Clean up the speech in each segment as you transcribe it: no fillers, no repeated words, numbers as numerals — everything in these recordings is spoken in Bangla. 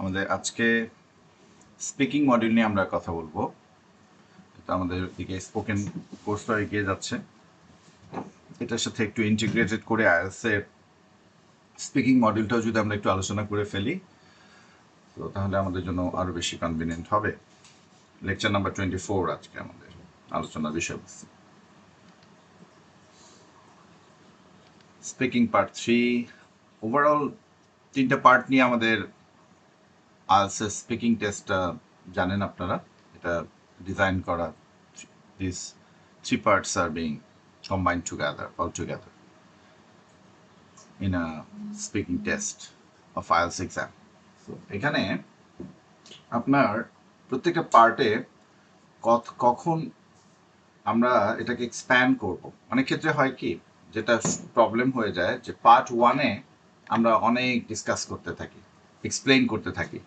আমাদের আজকে স্পিকিং মডিউল নিয়ে আমরা কথা বলবো। তো আমাদের দিকে স্পোকেন কোর্সটা এগিয়ে যাচ্ছে, এটার সাথে একটু ইন্টিগ্রেটেড করে আইএলটিএস এর স্পিকিং মডিউলটাও যদি আমরা একটু আলোচনা করে ফেলি তো তাহলে আমাদের জন্য আরো বেশি কনভিনিয়েন্ট হবে। লেকচার নাম্বার 24 আজকে আমাদের আলোচনার বিষয়বস্তু। স্পিকিং পার্ট 3, ওভারঅল 3টা পার্ট নিয়ে আমাদের আইএলটিএস স্পিকিং টেস্টটা জানেন আপনারা, এটা ডিজাইন করা। These 3 parts are being combined together, all together, in a speaking test of IELTS exam. So এখানে আপনার প্রত্যেকটা পার্টে কখন আমরা এটাকে এক্সপ্যান্ড করব। অনেক ক্ষেত্রে হয় কি, যেটা প্রবলেম হয়ে যায় যে পার্ট 1-এ আমরা অনেক ডিসকাস করতে থাকি, এক্সপ্লেইন করতে থাকি,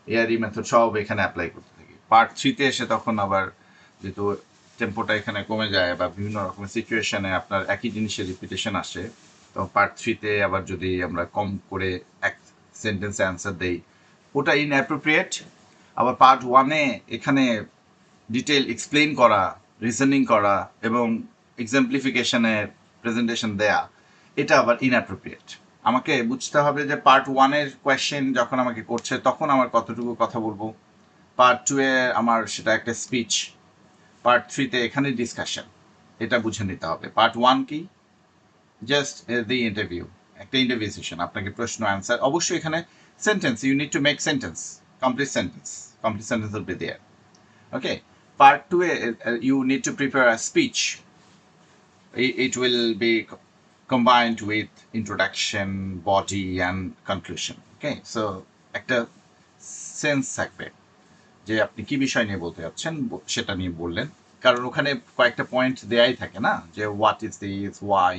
এআরই মেথড সব এখানে অ্যাপ্লাই করতে থাকি। পার্ট 3-তে এসে তখন আবার যেহেতু টেম্পোটা এখানে কমে যায় বা বিভিন্ন রকমের সিচুয়েশনে আপনার একই জিনিসের রিপিটেশন আসে, তো পার্ট 3-তে আবার যদি আমরা কম করে এক সেন্টেন্সে অ্যান্সার দেই ওটা ইনঅ্যাপ্রোপ্রিয়েট। আবার পার্ট 1-এ এখানে ডিটেল এক্সপ্লেইন করা, রিজনিং করা এবং এক্সাম্পলিফিকেশনের প্রেজেন্টেশন দেয়া, এটা আবার ইনঅ্যাপ্রোপ্রিয়েট। আমাকে বুঝতে হবে যে পার্ট 1-এর কোয়েশ্চেন যখন আমাকে করছে তখন আমার কতটুকু কথা বলবো, পার্ট 2-এ আমার সেটা একটা স্পিচ, পার্ট 3-তে এখানে ডিসকাশন, এটা বুঝে নিতে হবে। পার্ট 1 কি, জাস্ট দি ইন্টারভিউ, একটা ইন্টারভিউ সেশন, আপনাকে প্রশ্ন অ্যান্সার। অবশ্যই এখানে sentence, you need to make sentence, complete sentence will be there. Okay, part 2 you need to prepare a speech. It will be combined with introduction, body and conclusion. Okay, so একটা সেন্স থাকবে যে আপনি কি বিষয় নিয়ে বলতে যাচ্ছেন সেটা নিয়ে বললেন, কারণ ওখানে কয়েকটা পয়েন্ট দেয়াই থাকে না, যে what is this, why,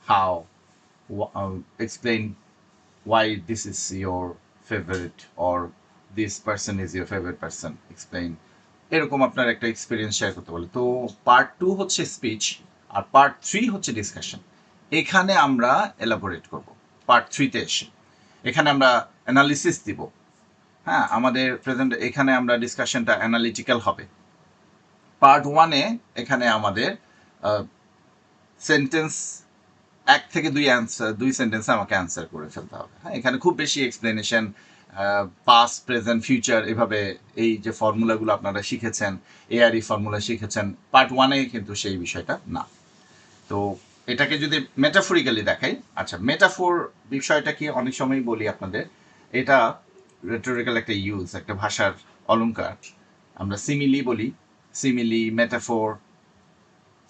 how, explain why this is your favorite or this person is your favorite person, explain, এরকম আপনার একটা এক্সপিরিয়েন্স শেয়ার করতে বলে। তো পার্ট 2 হচ্ছে স্পিচ আর পার্ট 3 হচ্ছে ডিসকাশন। এখানে আমরা এলাবোরেট করব পার্ট 3-তে এসে, এখানে আমরা অ্যানালিসিস দিব। হ্যাঁ, আমাদের প্রেজেন্ট এখানে আমরা ডিসকাশনটা অ্যানালিটিক্যাল হবে। পার্ট 1-এ এখানে আমাদের সেন্টেন্স 1 থেকে 2 সেন্টেন্সে আমাকে অ্যান্সার করে ফেলতে হবে। হ্যাঁ, এখানে খুব বেশি এক্সপ্লেনেশন, পাস্ট, প্রেজেন্ট, ফিউচার, এভাবে এই যে ফর্মুলাগুলো আপনারা শিখেছেন, এআরই ফর্মুলা শিখেছেন, পার্ট 1-এ কিন্তু সেই বিষয়টা না। তো এটাকে যদি মেটাফোরিক্যালি দেখাই, আচ্ছা মেটাফোর বিষয়টা কি, অনেক সময় বলি আপনাদের, এটা রেটোরিক্যাল একটা ইউজ, একটা ভাষার অলংকার। আমরা সিমিলি বলি, সিমিলি, মেটাফোর,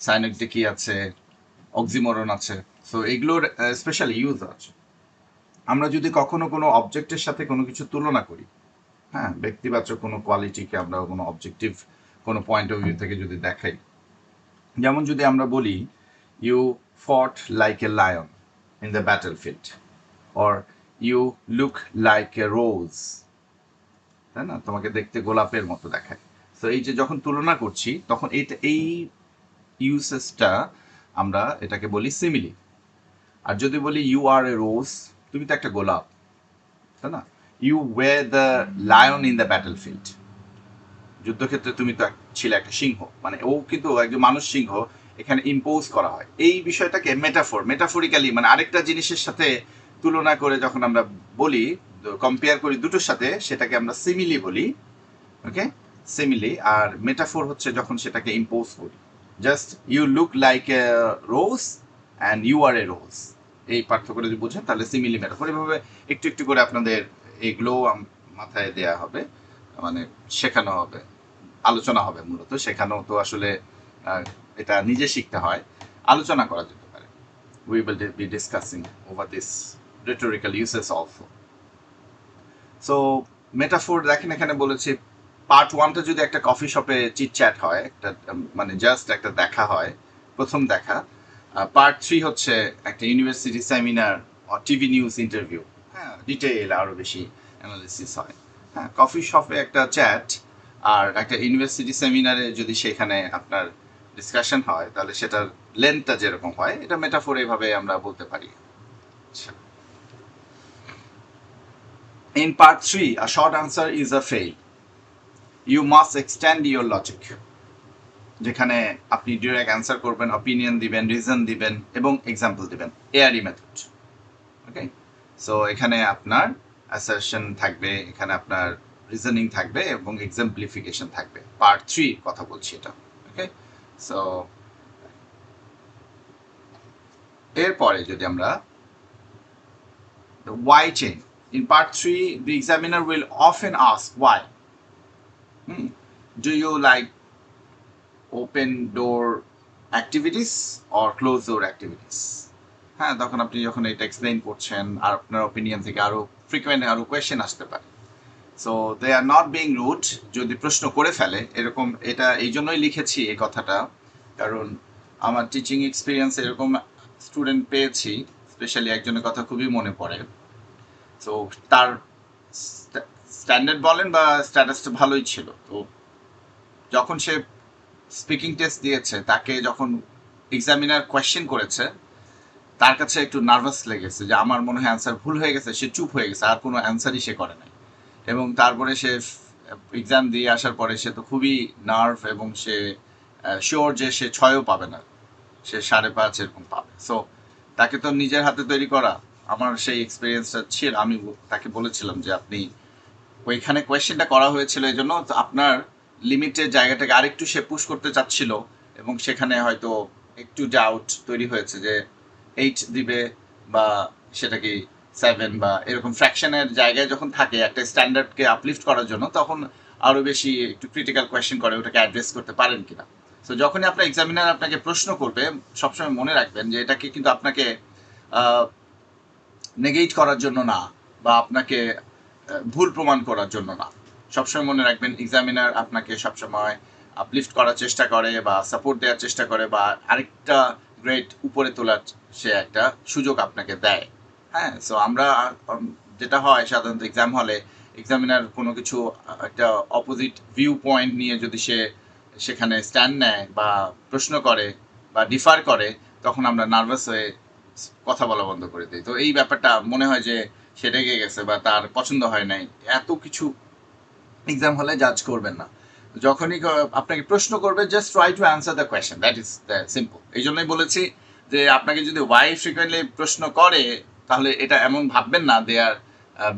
সাইনেকটিকি আছে, অক্সিমোরন আছে। সো এগুলোর স্পেশাল ইউজ আছে। আমরা যদি কখনো কোনো অবজেক্টের সাথে কোনো কিছু তুলনা করি, হ্যাঁ, ব্যক্তিবাচক কোনো কোয়ালিটিকে আমরা কোনো অবজেক্টিভ কোনো পয়েন্ট অফ ভিউ থেকে যদি দেখাই, যেমন যদি আমরা বলি you fought like a lion in the battle field, or you look like a rose, তাই না, তোমাকে দেখতে গোলাপের মতো দেখায়। তো এই যে যখন তুলনা করছি তখন এই ইউসেসটা আমরা এটাকে বলি সিমিলি। আর যদি বলি ইউ আর এ রোজ, তুমি তো একটা গোলাপ, তাই না, you were the lion in the battle field, যুদ্ধক্ষেত্রে তুমি তো ছিলে একটা সিংহ, মানে ও কিন্তু একজন মানুষ সিংহ, এখানে ইম্পোজ করা হয়। এই বিষয়টাকে মেটাফোরিক্যালি, মানে আরেকটা জিনিসের সাথে তুলনা করে যখন আমরা বলি, কম্পেয়ার করি দুটোর সাথে, সেটাকে আমরা সিমিলি বলি। ওকে, সিমিলি। আর মেটাফোর হচ্ছে যখন সেটাকে ইম্পোজ করি, just you look like a rose and you are a rose, এই পার্থক্য যদি বোঝেন তাহলে সিমিলি মেটাফোর। এভাবে একটু একটু করে আপনাদের এগুলো মাথায় দেয়া হবে, মানে শেখানো হবে, আলোচনা হবে। মূলত শেখানো তো আসলে এটা নিজে শিখতে হয়, আলোচনা করা যেতে পারে। We will be discussing over this rhetorical uses also. So metaphor দেখেন, এখানে বলেছি পার্ট 1টা যদি একটা কফি শপে চিটচ্যাট হয়, একটা মানে জাস্ট একটা দেখা হয়, প্রথম দেখা। পার্ট 3 হচ্ছে একটা ইউনিভার্সিটি সেমিনার ও টিভি নিউজ ইন্টারভিউ, হ্যাঁ, ডিটেইল আরও বেশি অ্যানালিসিস হয়। হ্যাঁ, কফি শপে একটা চ্যাট আর একটা ইউনিভার্সিটি সেমিনারে যদি সেখানে আপনার ডিসকাশন হয়, তাহলে সেটার লেন্থটা যেরকম হয়, এটা মেটাফোর এভাবে আমরা বলতে পারি। আচ্ছা, In part 3, a short answer is a fail. You must extend your logic. যেখানে আপনি ডিরেক্ট অ্যান্সার করবেন, অপিনিয়ন দিবেন, রিজন দিবেন এবং এক্সাম্পল দিবেন, এআরই মেথড। ওকে, সো এখানে আপনার অ্যাসারশন থাকবে, এখানে আপনার রিজনিং থাকবে এবং এক্সাম্পলিফিকেশন থাকবে। পার্ট 3 কথা বলছি এটা। ওকে, সো এরপরে যদি আমরা the why chain. In part 3, the examiner will often ask why. Do you like open door activities or closed door activities? হ্যাঁ, তখন আপনি যখন এটা এক্সপ্লেইন করছেন আর আপনার অপিনিয়ন থেকে আরো ফ্রিকোয়েন্ট আরো কোয়েশ্চেন আসতে পারে। So they are not being rude, যদি প্রশ্ন করে ফেলে এরকম, এটা এই জন্যই লিখেছি এই কথাটা, কারণ আমার টিচিং এক্সপিরিয়েন্স এরকম স্টুডেন্ট পেয়েছি, স্পেশালি একজনের কথা খুবই মনে পড়ে। তো তার স্ট্যান্ডার্ড বলেন বা স্ট্যাটাসটা ভালোই ছিল, তো যখন সে স্পিকিং টেস্ট দিয়েছে, তাকে যখন এক্সামিনার কোয়েশ্চেন করেছে, তার কাছে একটু নার্ভাস লেগেছে যে আমার মনে হয় অ্যান্সার ভুল হয়ে গেছে, সে চুপ হয়ে গেছে, আর কোনো অ্যান্সারই সে করে নাই। এবং তারপরে সে এক্সাম দিয়ে আসার পরে সে তো খুবই নার্ভ এবং সে শিওর যে সে 6ও পাবে না, সে 5.5 এরকম পাবে। সো তাকে তো নিজের হাতে তৈরি করা, আমার সেই এক্সপিরিয়েন্সটা ছিল। আমি তাকে বলেছিলাম যে আপনি ওইখানে কোয়েশ্চেনটা করা হয়েছিল এই জন্য আপনার লিমিটের জায়গাটাকে আরেকটু সে পুশ করতে চাচ্ছিল, এবং সেখানে হয়তো একটু ডাউট তৈরি হয়েছে যে 8 দিবে বা সেটা কি 7 বা এরকম ফ্র্যাকশনের জায়গায় যখন থাকে একটা স্ট্যান্ডার্ডকে আপলিফট করার জন্য, তখন আরও বেশি একটু ক্রিটিক্যাল কোয়েশ্চেন করে ওটাকে অ্যাড্রেস করতে পারেন কিনা। সো যখনই আপনার এক্সামিনার আপনাকে প্রশ্ন করবে, সবসময় মনে রাখবেন যে এটাকে কিন্তু আপনাকে নেগেট করার জন্য না, বা আপনাকে ভুল প্রমাণ করার জন্য না। সবসময় মনে রাখবেন এক্সামিনার আপনাকে সবসময় আপলিফট করার চেষ্টা করে বা সাপোর্ট দেওয়ার চেষ্টা করে বা আরেকটা গ্রেড উপরে তোলার সে একটা সুযোগ আপনাকে দেয়। হ্যাঁ, সো আমরা যেটা হয় সাধারণত এক্সাম হলে, এক্সামিনার কোনো কিছু একটা অপোজিট ভিউ পয়েন্ট নিয়ে যদি সে সেখানে স্ট্যান্ড নেয় বা প্রশ্ন করে বা ডিফার করে, তখন আমরা নার্ভাস হয়ে কথা বলা বন্ধ করে দিই। তো এই ব্যাপারটা মনে হয় যে সে রেগে গেছে বা তার পছন্দ হয় নাই, এত কিছু এক্সাম হলে জাজ করবেন না। যখনই আপনাকে প্রশ্ন করবে, just try to answer the question, that is simple. এই জন্যই বলেছি যে আপনাকে যদি ওয়াই ফ্রিকুয়েন্টলি প্রশ্ন করে, তাহলে এটা এমন ভাববেন না they are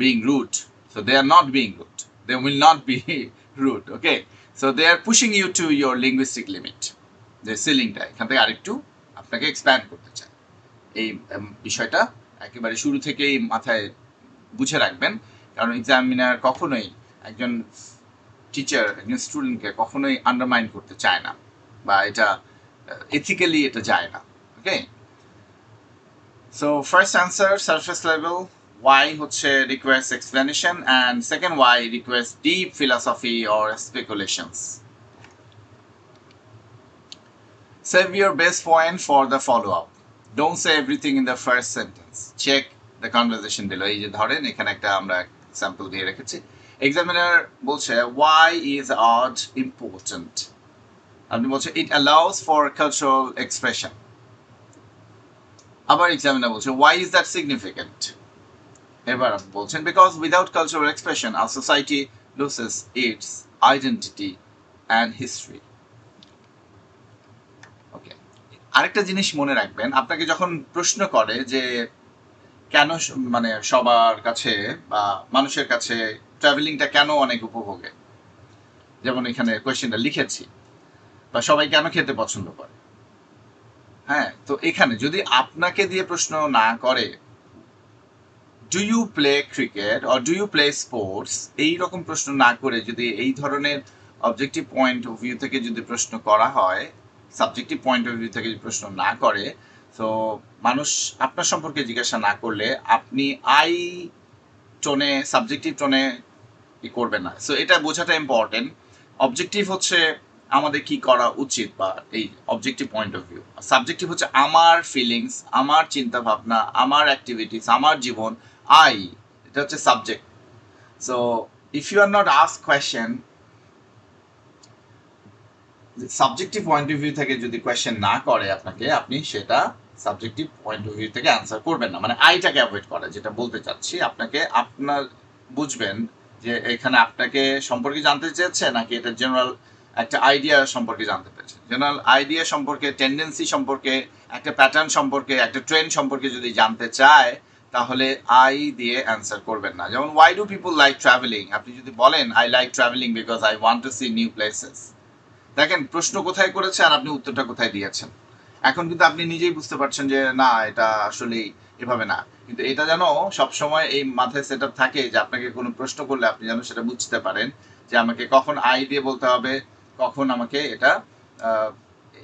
being rude. So they are not being rude, they will not be rude. Okay, so they are pushing you to your linguistic limit, যে সিলিংটা এখান থেকে আরেকটু আপনাকে এক্সপ্যান্ড করতে চায়। এই বিষয়টা একেবারে শুরু থেকেই মাথায় বুঝে রাখবেন, কারণ এক্সামিনার কখনোই একজন টিচার একজন স্টুডেন্টকে কখনোই আন্ডারমাইন করতে চায় না, বা এটা এথিক্যালি এটা যায় না। Okay, so first answer surface level, why হচ্ছে request explanation, and second why request deep philosophy or speculations. Save your best point for the follow-up. Don't say everything in the first sentence. Check the conversation below. এই যে ধরেন এখানে একটা আমরা এক্সাম্পল দিয়ে রেখেছি। এক্সামিনার বলছে why is art important? আপনি বলছে it allows for cultural expression. আবার এক্সামিনার বলছে why is that significant? এবার আপনি বলছেন because without cultural expression our society loses its identity and history. ওকে, আরেকটা জিনিস মনে রাখবেন, আপনাকে যখন প্রশ্ন করে যে কেন মানে সবার কাছে বা মানুষের কাছে ট্রাভেলিংটা কেন অনেক উপভোগে, যেমন এখানে কোয়েশ্চেনটা লিখেছি, বা সবাই কেন খেতে পছন্দ করে। হ্যাঁ, তো এখানে যদি আপনাকে দিয়ে প্রশ্ন না করে do you play cricket or do you play sports, এইরকম প্রশ্ন না করে যদি এই ধরনের অবজেক্টিভ পয়েন্ট অফ ভিউ থেকে যদি প্রশ্ন করা হয়, সাবজেক্টিভ পয়েন্ট অফ ভিউ থেকে যদি প্রশ্ন না করে, তো মানুষ আপনার সম্পর্কে জিজ্ঞাসা না করলে আপনি আই টোনে সাবজেক্টিভ টোনে করবে না। সো এটা বোঝাটা ইম্পর্টেন্ট। অবজেক্টিভ হচ্ছে আমাদের কি করা উচিত বা এই objective point of view, subjective হচ্ছে আমার ফিলিংস, আমার চিন্তা ভাবনা, আমার অ্যাক্টিভিটিস, আমার জীবন, আই, এটা হচ্ছে subject. So if you are not ask question, subjective point of view থেকে যদি কোয়েশ্চেন না করে আপনাকে, আপনি সেটা সাবজেক্টিভ পয়েন্ট অফ ভিউ থেকে অ্যান্সার করবেন না, মানে আইটাকে অ্যাভয়েড করা। যেটা বলতে চাচ্ছি আপনাকে, আপনার বুঝবেন যে এখানে আপনাকে সম্পর্কে জানতে চেয়েছে নাকি এটা জেনারেল একটা আইডিয়া সম্পর্কে জানতে পেরেছে। জেনারেল আইডিয়া সম্পর্কে, টেন্ডেন্সি সম্পর্কে, একটা প্যাটার্ন সম্পর্কে, একটা ট্রেন্ড সম্পর্কে যদি জানতে চায় তাহলে আই দিয়ে অ্যান্সার করবেন না। যেমন why do people like travelling, আপনি যদি বলেন I like travelling because I want to see new places, দেখেন প্রশ্ন কোথায় করেছে আর আপনি উত্তরটা কোথায় দিয়েছেন। এখন কিন্তু আপনি নিজেই বুঝতে পারছেন যে না, এটা আসলেই এভাবে না। কিন্তু এটা যেন সবসময় এই মাথায় সেট আপ থাকে যে আপনাকে কোনো প্রশ্ন করলে আপনি যেন সেটা বুঝতে পারেন যে আমাকে কখন আই দিয়ে বলতে হবে, কখন আমাকে এটা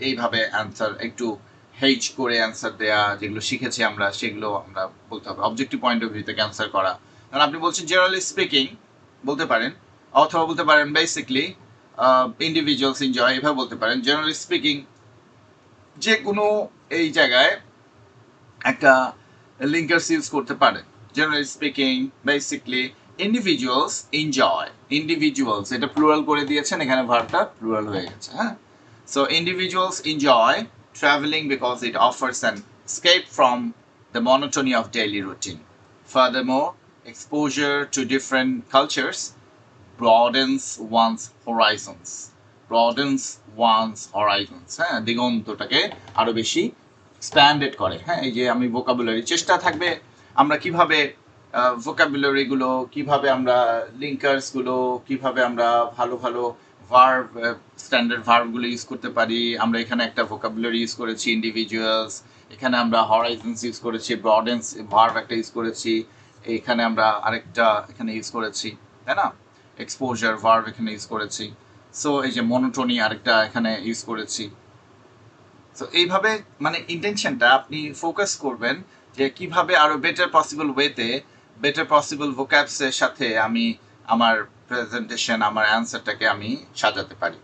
এইভাবে অ্যান্সার একটু হেজ করে অ্যান্সার দেয়া, যেগুলো শিখেছি আমরা সেগুলো আমরা বলতে হবে, অবজেক্টিভ পয়েন্ট অফ ভিউ থেকে অ্যান্সার করা। কারণ আপনি বলছেন জেনারেলি স্পিকিং বলতে পারেন, অথবা বলতে পারেন বেসিকলি ইন্ডিভিজুয়ালস এনজয়, এভাবে বলতে পারেন। জেনারেলি স্পিকিং যে কোনো এই জায়গায় একটা লিঙ্কার্স ইউজ করতে পারেন। Generally speaking, basically, individuals enjoy, individuals এটা প্লুরাল করে দিয়েছেন, এখানে ভার্বটা প্লুরাল হয়ে গেছে। হ্যাঁ, so individuals enjoy traveling because it offers an escape from the monotony of daily routine. Furthermore, exposure to different cultures broadens one's horizons. Broadens one's horizons. হ্যাঁ, দিগন্তটাকে আরো বেশি এক্সপ্যান্ডেড করে। হ্যাঁ, এই যে আমি ভোকাবুলারি চেষ্টা থাকবে আমরা কিভাবে ভোকাবুলারিগুলো, কিভাবে আমরা লিঙ্কার্সগুলো, কিভাবে আমরা ভালো ভালো ভার্ব, স্ট্যান্ডার্ড ভার্বগুলো ইউজ করতে পারি। আমরা এখানে একটা ভোকাবুলারি ইউজ করেছি ইন্ডিভিজুয়ালস, এখানে আমরা হরাইজনস ইউজ করেছি, ব্রডেন্স ভার্ব একটা ইউজ করেছি, এখানে আমরা আরেকটা এখানে ইউজ করেছি, তাই না, এক্সপোজার ভার্ব এখানে ইউজ করেছি। সো এই যে মনোটোনি আরেকটা এখানে ইউজ করেছি। সো এইভাবে মানে ইন্টেনশনটা আপনি ফোকাস করবেন যে কিভাবে আরো বেটার পসিবল ওয়েতে, বেটার পসিবল ভোক্যাবসের সাথে আমি আমার প্রেজেন্টেশন, আমার অ্যান্সারটাকে আমি সাজাতে পারি।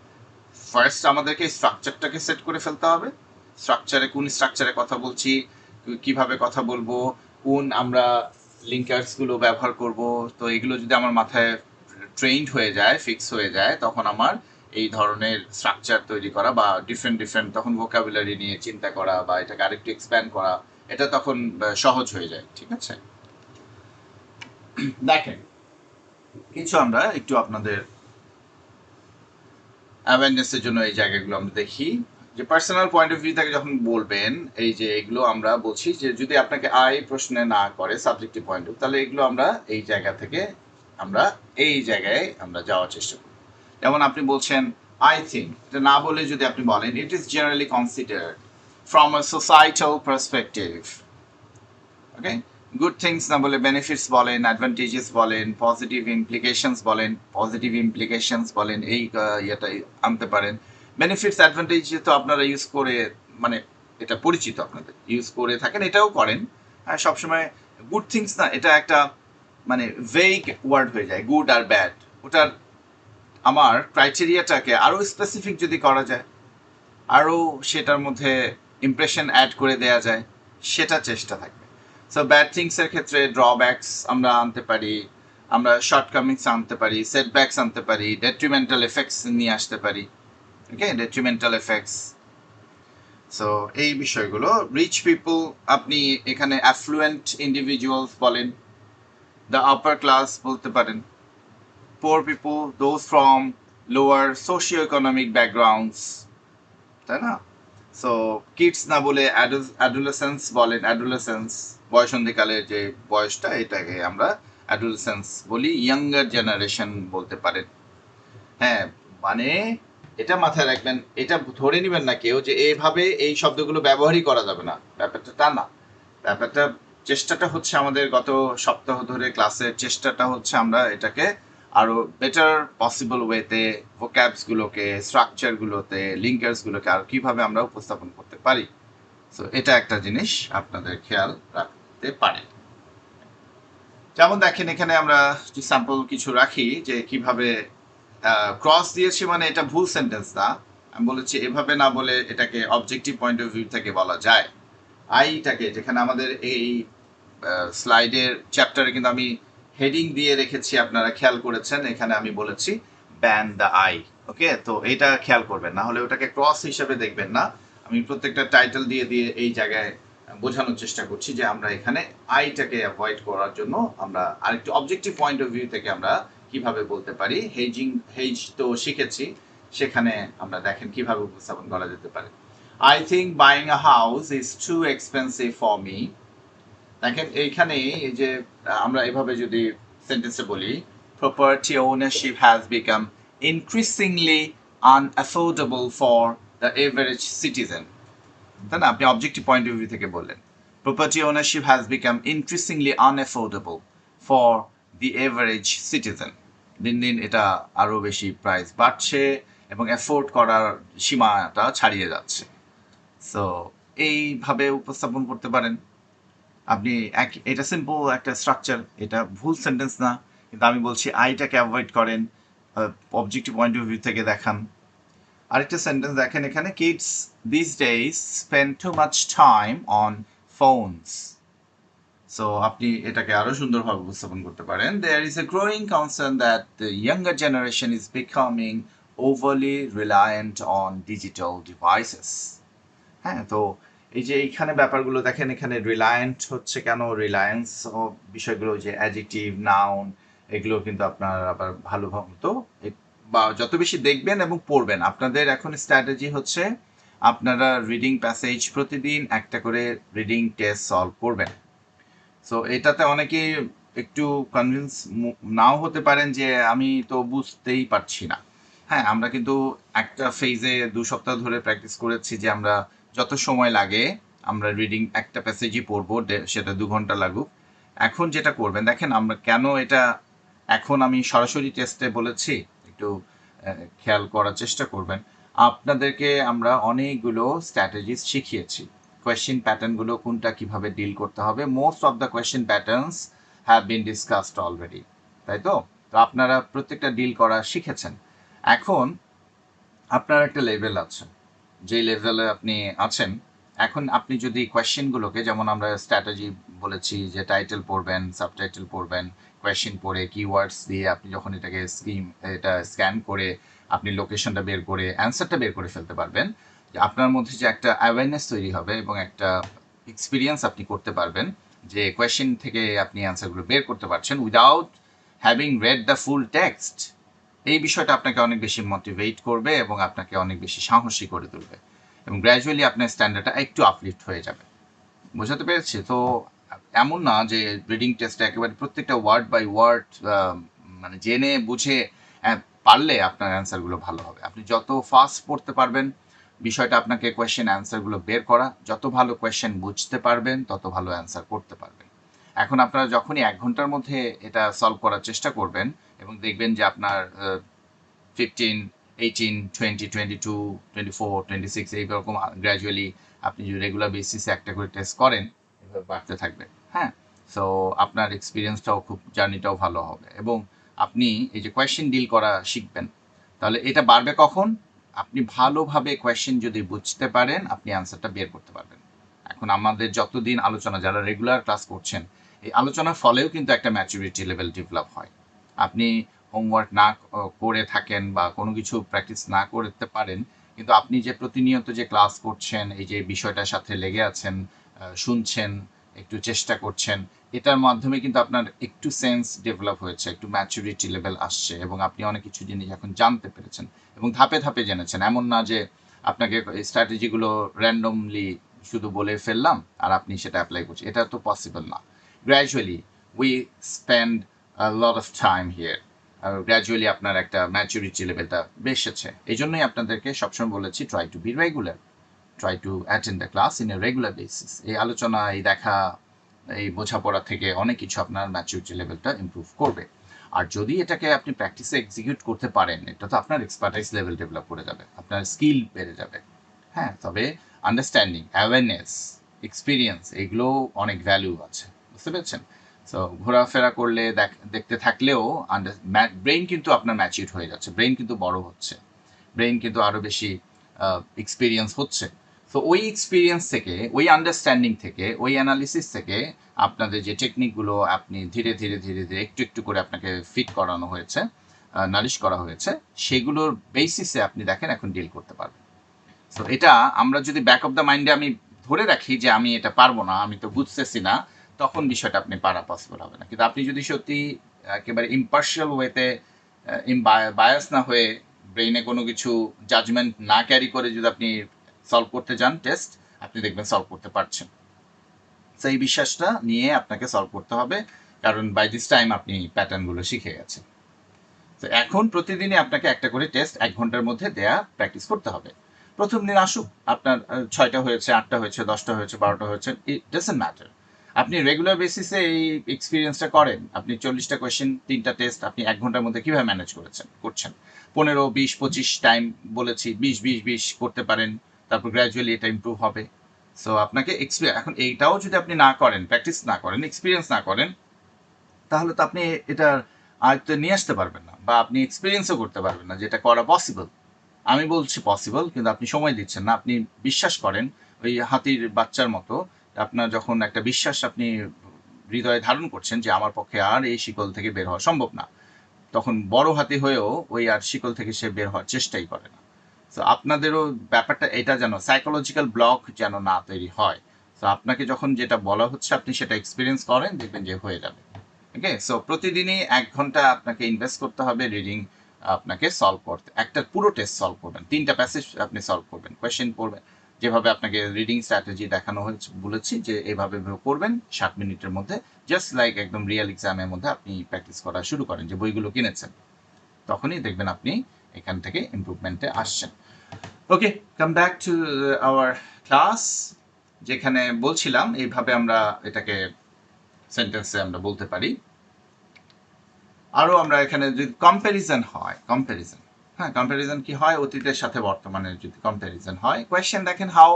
ফার্স্ট আমাদেরকে স্ট্রাকচারটাকে সেট করে ফেলতে হবে। স্ট্রাকচারে কোন স্ট্রাকচারে কথা বলছি, কিভাবে কথা বলবো, কোন আমরা লিঙ্কার্সগুলো ব্যবহার করব। তো এগুলো যদি আমার মাথায় ট্রেন্ড হয়ে যায়, ফিক্স হয়ে যায়, তখন আমার এই ধরনের স্ট্রাকচার তৈরি করা বা ডিফারেন্ট ডিফারেন্ট তখন ভোকাবুলারি নিয়ে চিন্তা করা বা এটাকে আরেকটু এক্সপ্যান্ড করা, এটা তখন সহজ হয়ে যায়। ঠিক আছে, দেখেন কিছু আমরা একটু আপনাদের অ্যাওয়ারনেসের জন্য এই জায়গাগুলো আমরা দেখি যে পার্সোনাল পয়েন্ট অফ ভিউ থেকে যখন বলবেন, এই যে এগুলো আমরা বলছি যে যদি আপনাকে আই প্রশ্নে না করে সাবজেক্টিভ পয়েন্ট অফ, তাহলে এগুলো আমরা এই জায়গা থেকে আমরা এই জায়গায় আমরা যাওয়ার চেষ্টা করি। যেমন আপনি বলছেন আই থিঙ্ক, এটা না বলে যদি আপনি বলেন it is generally considered from a societal perspective. Okay, good things না বলে বেনিফিটস বলেন, অ্যাডভান্টেজেস বলেন, পজিটিভ ইমপ্লিকেশনস বলেন, পজিটিভ ইমপ্লিকেশনস বলেন, এই ইয়েটা আনতে পারেন। বেনিফিটস অ্যাডভান্টেজ তো আপনারা ইউজ করে, মানে এটা পরিচিত, আপনাদের ইউজ করে থাকেন, এটাও করেন। হ্যাঁ, সবসময় গুড থিংস না, এটা একটা মানে ভেগ ওয়ার্ড হয়ে যায়, গুড আর ব্যাড। ওটার আমার ক্রাইটেরিয়াটাকে আরও স্পেসিফিক যদি করা যায়, আরও সেটার মধ্যে ইমপ্রেশন অ্যাড করে দেয়া যায়, সেটা চেষ্টা থাকবে। সো ব্যাড থিংসের ক্ষেত্রে ড্রব্যাকস আমরা আনতে পারি, আমরা শর্টকামিংস আনতে পারি, সেটব্যাকস আনতে পারি, ডেট্রিমেন্টাল এফেক্টস নিয়ে আসতে পারি। ওকে, ডেট্রিমেন্টাল এফেক্টস। সো এই বিষয়গুলো, রিচ পিপল আপনি এখানে অ্যাফ্লুয়েন্ট ইন্ডিভিজুয়ালস বলেন, দ্য আপার ক্লাস বলতে পারেন, পোর people, those from lower socio economic backgrounds, তাই না। সো কিডস না বলে অ্যাডোলেসেন্স বলেন, অ্যাডোলেসেন্স বয়সন্ধিকালের যে বয়সটা, এটাকে আমরা অ্যাডোলেসেন্স বলি। ইয়াঙ্গার জেনারেশন বলতে পারেন। হ্যাঁ, মানে এটা মাথায় রাখবেন, এটা ধরে নেবেন না কেউ যে এইভাবে এই শব্দগুলো ব্যবহারই করা যাবে না, ব্যাপারটা তা না। ব্যাপারটা চেষ্টাটা হচ্ছে আমাদের গত সপ্তাহ ধরে ক্লাসের চেষ্টাটা হচ্ছে আমরা এটাকে আরো বেটার পসিবল ওয়েতে ভোক্যাবসগুলোকে, স্ট্রাকচারগুলোতে, লিঙ্কার্সগুলোকে আর কিভাবে আমরা উপস্থাপন করতে পারি। সো এটা একটা জিনিস আপনাদের খেয়াল রাখতে পারে। যেমন দেখেন এখানে আমরা স্যাম্পল কিছু রাখি যে কিভাবে ক্রস দিয়েছি, মানে এটা ভুল সেন্টেন্স না। আমি বলেছি এভাবে না বলে এটাকে অবজেক্টিভ পয়েন্ট অফ ভিউ থেকে বলা যায়। আইটাকে যেখানে আমাদের এই স্লাইডের চ্যাপ্টারে কিন্তু আমি হেডিং দিয়ে রেখেছি, আপনারা খেয়াল করেছেন, এখানে আমি বলেছি ব্যান দ্য আই। ওকে, তো এটা খেয়াল করবেন, না হলে ওটাকে ক্রস হিসেবে দেখবেন না। আমি প্রত্যেকটা টাইটেল দিয়ে দিয়ে এই জায়গায় বোঝানোর চেষ্টা করছি যে আমরা এখানে আইটাকে অ্যাভয়েড করার জন্য আমরা আরেকটু অবজেক্টিভ পয়েন্ট অফ ভিউ থেকে আমরা কিভাবে বলতে পারি। হেজ তো শিখেছি, সেখানে আমরা দেখেন কিভাবে উপস্থাপন করা যেতে পারে। I think buying a house is too expensive for me. দেখেন এইখানে এই যে আমরা এভাবে যদি সেন্টেন্সে বলি, property ownership has become increasingly unaffordable for the average citizen, তাই না? আপনি অবজেক্টিভ পয়েন্ট অফ ভিউ থেকে বললেন property ownership has become increasingly unaffordable for the average citizen. দিন দিন এটা আরও বেশি প্রাইস বাড়ছে এবং অ্যাফোর্ড করার সীমাটা ছাড়িয়ে যাচ্ছে। সো এইভাবে উপস্থাপন করতে পারেন আপনি। এটা সিম্পল একটা স্ট্রাকচার, এটা ভুল সেন্টেন্স না, কিন্তু আমি বলছি আইটাকে অ্যাভয়েড করেন, অবজেক্টিভ পয়েন্ট অফ ভিউ থেকে দেখান। আরেকটা সেন্টেন্স দেখেন এখানে, kids these days spend too much time on phones. So আপনি এটাকে আরো সুন্দরভাবে উপস্থাপন করতে পারেন, there is a growing concern that the younger generation is becoming overly reliant on digital devices. হ্যাঁ, তো এই যে এইখানে ব্যাপারগুলো দেখেন, এখানে রিলায়েন্ট হচ্ছে কেন, রিলায়েন্স বিষয়গুলো যে অ্যাডজেক্টিভ নাউন এগুলো কিন্তু আপনার আবার ভালো মতো বা যত বেশি দেখবেন এবং পড়বেন, আপনাদের এখন স্ট্র্যাটেজি হচ্ছে আপনারা রিডিং প্যাসেজ প্রতিদিন একটা করে রিডিং টেস্ট সলভ করবেন। সো এটাতে অনেকে একটু কনভিন্স নাও হতে পারেন যে আমি তো বুঝতেই পারছি না। হ্যাঁ, আমরা কিন্তু একটা ফেজে 2 সপ্তাহ ধরে প্র্যাকটিস করেছি যে আমরা যত সময় লাগে আমরা রিডিং একটা প্যাসেজই পড়বো, সেটা 2 ঘন্টা লাগুক। এখন যেটা করবেন দেখেন, আমরা কেন এটা এখন আমি সরাসরি টেস্টে বলেছি, একটু খেয়াল করার চেষ্টা করবেন। আপনাদেরকে আমরা অনেকগুলো স্ট্র্যাটেজিস শিখিয়েছি, কোয়েশ্চেন প্যাটার্নগুলো কোনটা কিভাবে ডিল করতে হবে। Most of the question patterns have been discussed already, তাই তো? তো আপনারা প্রত্যেকটা ডিল করা শিখেছেন। এখন আপনার একটা লেভেল আছে, যে লেভেলে আপনি আছেন, এখন আপনি যদি কোয়েশ্চেনগুলোকে, যেমন আমরা স্ট্র্যাটেজি বলেছি যে টাইটেল পড়বেন, সাবটাইটেল পড়বেন, কোয়েশ্চেন পড়ে কিওয়ার্ডস দিয়ে আপনি যখন এটাকে এটা স্ক্যান করে আপনি লোকেশনটা বের করে অ্যান্সারটা বের করে ফেলতে পারবেন, যে আপনার মধ্যে যে একটা অ্যাওয়ারনেস তৈরি হবে এবং একটা এক্সপিরিয়েন্স আপনি করতে পারবেন যে কোয়েশ্চেন থেকে আপনি অ্যান্সারগুলো বের করতে পারছেন without having red the full text. এই বিষয়টা আপনাকে অনেক বেশি মোটিভেট করবে এবং আপনাকে অনেক বেশি সাহসী করে তুলবে এবং গ্র্যাজুয়ালি আপনার স্ট্যান্ডার্ডটা একটু আপলিফ্ট হয়ে যাবে। বোঝাতে পেরেছি তো? এমন না যে রিডিং টেস্টে একেবারে প্রত্যেকটা ওয়ার্ড বাই ওয়ার্ড মানে জেনে বুঝে পারলে আপনার অ্যান্সারগুলো ভালো হবে। আপনি যত ফাস্ট পড়তে পারবেন, বিষয়টা আপনাকে কোয়েশ্চেন অ্যান্সারগুলো বের করা, যত ভালো কোয়েশ্চেন বুঝতে পারবেন তত ভালো অ্যান্সার করতে পারবেন। এখন আপনারা যখনই 1 ঘন্টার মধ্যে এটা সলভ করার চেষ্টা করবেন এবং দেখবেন যে আপনার 15, 18, 20, 22, 24, 26 এইরকম গ্র্যাজুয়ালি আপনি যদি রেগুলার বেসিসে একটা করে টেস্ট করেন, এভাবে বাড়তে থাকবে। হ্যাঁ, সো আপনার এক্সপিরিয়েন্সটাও খুব, জার্নিটাও ভালো হবে এবং আপনি এই যে কোয়েশ্চেন ডিল করা শিখবেন। তাহলে এটা বাড়বে কখন? আপনি ভালোভাবে কোয়েশ্চেন যদি বুঝতে পারেন, আপনি অ্যান্সারটা বের করতে পারবেন। এখন আমাদের যতদিন আলোচনা, যারা রেগুলার ক্লাস করছেন, এই আলোচনার ফলেও কিন্তু একটা ম্যাচুরিটি লেভেল ডেভেলপ হয়। আপনি হোমওয়ার্ক না করে থাকেন বা কোনো কিছু প্র্যাকটিস না করতে পারেন, কিন্তু আপনি যে প্রতিনিয়ত যে ক্লাস করছেন, এই যে বিষয়টার সাথে লেগে আছেন, শুনছেন, একটু চেষ্টা করছেন, এটার মাধ্যমে কিন্তু আপনার একটু সেন্স ডেভেলপ হয়েছে, একটু ম্যাচুরিটি লেভেল আসছে এবং আপনি অনেক কিছু জিনিস এখন জানতে পেরেছেন এবং ধাপে ধাপে জেনেছেন। এমন না যে আপনাকে স্ট্র্যাটেজিগুলো র্যান্ডমলি শুধু বলে ফেললাম আর আপনি সেটা অ্যাপ্লাই করছেন, এটা তো পসিবল না। Gradually we spend a lot of time here. Gradually আপনার একটা ম্যাচুরিটি লেভেলটা বেসেছে। এই জন্যই আপনাদেরকে সবসময় বলেছি, try to be regular, try to attend the class in a regular basis. এই আলোচনা, এই দেখা, এই বোঝাপড়া থেকে অনেক কিছু আপনার ম্যাচুরিটি লেভেলটা ইম্প্রুভ করবে। আর যদি এটাকে আপনি প্র্যাকটিসে এক্সিকিউট করতে পারেন, এটা তো আপনার এক্সপার্টাইজ লেভেল ডেভেলপ করে যাবে, আপনার স্কিল বেড়ে যাবে। হ্যাঁ, তবে আন্ডারস্ট্যান্ডিং, অ্যাওয়ারনেস, এক্সপিরিয়েন্স এগুলো অনেক ভ্যালু আছে, বুঝতে পেরেছেন? সো ঘোরাফেরা করলে দেখতে থাকলেও ব্রেইন কিন্তু আপনার ম্যাচিউর হয়ে যাচ্ছে, ব্রেইন কিন্তু বড় হচ্ছে, ব্রেইন কিন্তু আরও বেশি এক্সপিরিয়েন্স হচ্ছে। তো ওই এক্সপিরিয়েন্স থেকে, ওই আন্ডারস্ট্যান্ডিং থেকে, ওই অ্যানালিসিস থেকে আপনাদের যে টেকনিকগুলো আপনি ধীরে ধীরে ধীরে ধীরে একটু একটু করে আপনাকে ফিট করানো হয়েছে, নারিশ করা হয়েছে, সেগুলোর বেসিসে আপনি দেখেন এখন ডিল করতে পারবেন। সো এটা আমরা যদি ব্যাক অফ দ্য মাইন্ডে আমি ধরে রাখি যে আমি এটা পারবো না, আমি তো বুঝতেছি না, তখন বিষয়টা আপনি পারা পসিবল হবে না। কিন্তু আপনি যদি সত্যি একেবারে ইম্পার্শিয়াল ওয়েতে, বায়াস না হয়ে, ব্রেইনে কোনো কিছু জাজমেন্ট না ক্যারি করে যদি আপনি সলভ করতে যান টেস্ট, আপনি দেখবেন সলভ করতে পারছেন। তো এই বিশ্বাসটা নিয়ে আপনাকে সলভ করতে হবে, কারণ বাই দিস টাইম আপনি প্যাটার্নগুলো শিখে গেছেন। তো এখন প্রতিদিনই আপনাকে একটা করে টেস্ট 1 ঘন্টার মধ্যে দেয়া প্র্যাকটিস করতে হবে। প্রথম দিন আসুক, আপনার 6টা হয়েছে, 8টা হয়েছে, 10টা হয়েছে, 12টা হয়েছে, ইট ডাজন্ট ম্যাটার। আপনি রেগুলার বেসিসে এই এক্সপিরিয়েন্সটা করেন। আপনি 40টা কোয়েশ্চেন, 3টা টেস্ট আপনি 1 ঘন্টার মধ্যে কিভাবে ম্যানেজ করছেন। 15, 20, 25 টাইম বলেছি, 20 করতে পারেন। তারপর গ্র্যাজুয়ালি এটা ইমপ্রুভ হবে। সো আপনাকে এখন এইটাও যদি আপনি না করেন, প্র্যাকটিস না করেন, এক্সপিরিয়েন্স না করেন, তাহলে তো আপনি এটার আয়ত্তে নিয়ে আসতে পারবেন না, বা আপনি এক্সপিরিয়েন্সও করতে পারবেন না, যেটা করা পসিবল। আমি বলছি পসিবল, কিন্তু আপনি সময় দিচ্ছেন না। আপনি বিশ্বাস করেন ওই হাতির বাচ্চার মতো, আপনার যখন একটা বিশ্বাস আপনি হৃদয়ে ধারণ করছেন যে আমার পক্ষে আর এই শিকল থেকে বের হওয়া সম্ভব না, তখন বড় হাতি হয়েও ওই আর শিকল থেকে সে বের হওয়ার চেষ্টাই করে না। তো আপনাদেরও ব্যাপারটা এটা যেন সাইকোলজিক্যাল ব্লক যেন না তৈরি হয়। তো আপনাকে যখন যেটা বলা হচ্ছে আপনি সেটা এক্সপিরিয়েন্স করেন, দেখবেন যে হয়ে যাবে। ওকে, সো প্রতিদিনই 1 ঘন্টা আপনাকে ইনভেস্ট করতে হবে রিডিং আপনাকে সলভ করতে। একটা পুরো টেস্ট সলভ করবেন, 3টা প্যাসেজ আপনি সলভ করবেন, কোয়েশ্চেন পড়বেন, যেভাবে আপনাকে রিডিং স্ট্র্যাটেজি দেখানো হয়েছে বলেছি যে এভাবে করবেন 60 মিনিটের মধ্যে, জাস্ট লাইক একদম রিয়েল এক্সামের মধ্যে আপনি প্র্যাকটিস করা শুরু করেন, যে বইগুলো কিনেছেন। তখনই দেখবেন আপনি এখান থেকে ইমপ্রুভমেন্টে আসছেন। Okay, come back to our class, যেখানে বলছিলাম এইভাবে আমরা এটাকে সেন্টেন্সে আমরা বলতে পারি। আরও আমরা এখানে যদি কম্প্যারিজন হয়, কম্প্যারিজন কি হয়, অতীতের সাথে বর্তমানের যদি কম্প্যারিজন হয়। কোয়েশ্চেন দেখেন, how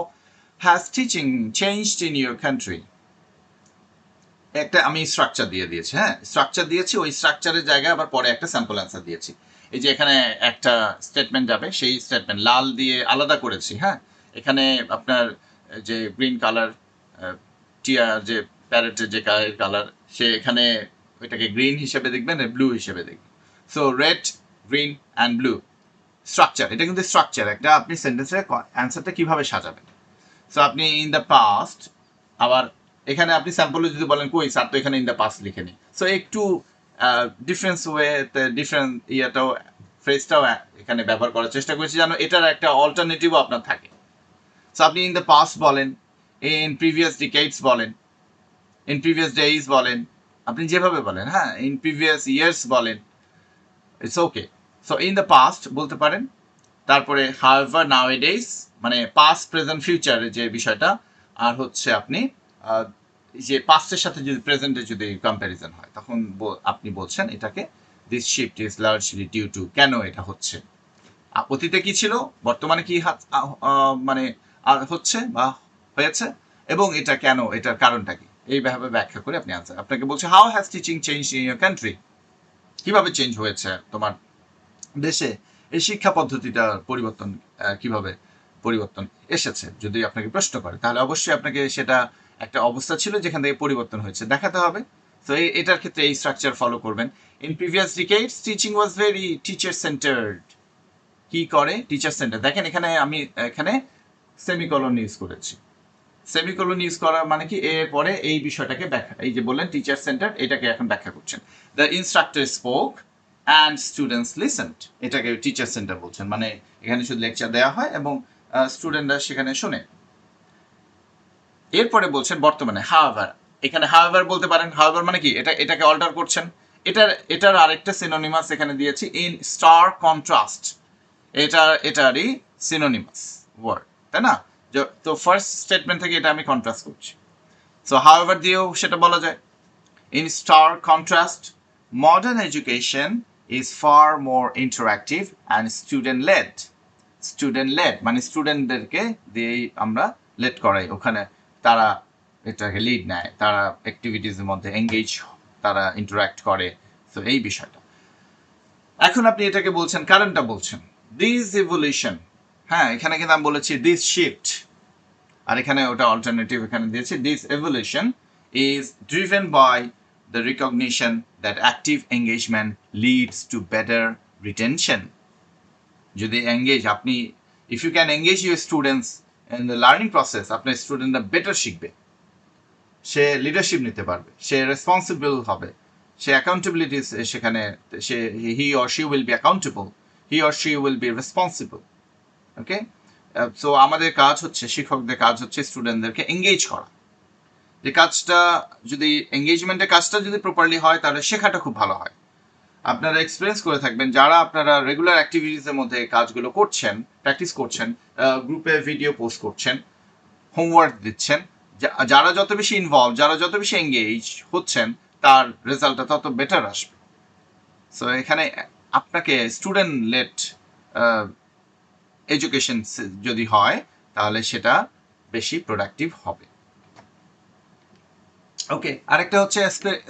has teaching changed in your country. একটা আমি স্ট্রাকচার দিয়েছি, স্ট্রাকচার দিয়েছি, ওই স্ট্রাকচারের জায়গায় আবার পরে একটা স্যাম্পল অ্যান্সার দিয়েছি। এই যে এখানে একটা স্টেটমেন্ট যাবে, সেই স্টেটমেন্ট লাল দিয়ে আলাদা করেছি। এখানে আপনার যে গ্রিন কালার, টিয়ার যে প্যারেটের যে কালার, সে এখানে ওইটাকে গ্রিন হিসেবে দেখবেন, ব্লু হিসেবে দেখবেন। So red, green and blue structure, এটা কিন্তু স্ট্রাকচার একটা। আপনি সেন্টেন্সের অ্যান্সারটা কিভাবে সাজাবেন। সো আপনি ইন দ্য পাস্ট, আবার এখানে আপনি স্যাম্পলে যদি বলেন কই স্যার তো এখানে ইন দ্য পাস্ট লিখে নি, সো একটু ডিফারেন্স ওয়েতে ডিফারেন্ট ইয়েটাও, ফ্রেজটাও এখানে ব্যবহার করার চেষ্টা করেছি যেন এটার একটা অল্টারনেটিভও আপনার থাকে। সো আপনি ইন দ্য পাস্ট বলেন, ইন প্রিভিয়াস ডিকেডস বলেন, ইন প্রিভিয়াস ডেইজ বলেন, আপনি যেভাবে বলেন, ইন প্রিভিয়াস ইয়ার্স বলেন, it's okay. So in the past বলতে পারেন, তারপরে হাউএভার, নাওএডেজ, মানে পাস্ট, প্রেজেন্ট, ফিউচারের যে বিষয়টা। আর হচ্ছে আপনি যে পাস্টের সাথে যদি প্রেজেন্টে যদি কম্প্যারিজন হয়, তখন আপনি বলছেন এটাকে this shift is largely due to, কেন এটা হচ্ছে, অতীতে কি ছিল, বর্তমানে কি মানে হচ্ছে বা হয়েছে, এবং এটা কেন, এটার কারণটা কি, এইভাবে ব্যাখ্যা করে আপনি আনসার। আপনাকে বলছে how has teaching change in your country, কিভাবে চেঞ্জ হয়েছে তোমার দেশে, এই শিক্ষা পদ্ধতিটার পরিবর্তন কিভাবে পরিবর্তন এসেছে। যদি আপনাকে প্রশ্ন করে, তাহলে অবশ্যই আপনাকে সেটা একটা অবস্থা ছিল যেখান থেকে পরিবর্তন হয়েছে দেখাতে হবে। তো এটার ক্ষেত্রে এই স্ট্রাকচার ফলো করবেন। In previous ডিকেডস teaching was very teacher centred, কি করে টিচার সেন্টার। দেখেন এখানে আমি এখানে সেমিকলন ইউজ করেছি। সেমিকলন ইউজ করা মানে কি, এর পরে এই বিষয়টাকে ব্যাখ্যা, এই যে বললেন টিচার সেন্টার, এটাকে এখন ব্যাখ্যা করছেন। The instructor spoke and students listened, এটাকে টিচার সেন্টার বলছেন, মানে এখানে শুধু লেকচার দেওয়া হয় এবং স্টুডেন্টরা সেখানে শোনে। এরপরে বলছেন বর্তমানে হাওয়েভার, এখানে হাওয়েভার বলতে পারেন। হাওয়েভার মানে কি, এটাকে অল্টার করছেন। এটার আরেকটা সিনোনিমাস এখানে দিয়েছি, ইন স্টার কন্ট্রাস্ট, এটারই সিনোনিমাস ওয়ার্ড, তাই না। তো ফার্স্ট স্টেটমেন্ট থেকে এটা আমি কন্ট্রাস্ট করছি। সো হাওয়েভার দিয়েও সেটা বলা যায়। In stark contrast, modern education is far more interactive and student led মানে স্টুডেন্টদেরকে দিয়েই আমরা লেড করাই, ওখানে তারা এটাকে লিড নেয়, তারা অ্যাক্টিভিটিসের মধ্যে এঙ্গেজ, তারা ইন্টারঅ্যাক্ট করে। তো এই বিষয়টা এখন আপনি এটাকে বলছেন, কারণটা বলছেন দিস ইভলিউশন। এখানে কিন্তু আমি বলেছি দিস শিফট, আর এখানে ওটা অল্টারনেটিভ এখানে দিয়েছি, this evolution is driven by the recognition that active engagement leads to better retention. যদি এঙ্গেজ আপনি, if you can engage your students in the learning process আপনার স্টুডেন্টরা বেটার শিখবে, সে লিডারশিপ নিতে পারবে, সে রেসপন্সিবল হবে, সে অ্যাকাউন্টেবিলিটি সেখানে সে he or she will be accountable, he or she will be responsible. Okay, so আমাদের কাজ হচ্ছে, শিক্ষকদের কাজ হচ্ছে স্টুডেন্টদেরকে এঙ্গেজ করা। যে কাজটা যদি এঙ্গেজমেন্টের কাজটা যদি প্রপারলি হয় তাহলে শেখাটা খুব ভালো হয়। আপনারা এক্সপিরিয়েন্স করে থাকবেন যারা আপনারা রেগুলার অ্যাক্টিভিটিসের মধ্যে কাজগুলো করছেন, প্র্যাকটিস করছেন, গ্রুপে ভিডিও পোস্ট করছেন, হোমওয়ার্ক দিচ্ছেন, যারা যত বেশি ইনভলভ, যারা যত বেশি এঙ্গেজ হচ্ছেন তার রেজাল্টটা তত বেটার আসবে। সো এখানে আপনাকে স্টুডেন্ট লেড এডুকেশন যদি হয় তাহলে সেটা বেশি প্রোডাক্টিভ হবে। ওকে, আরেকটা হচ্ছে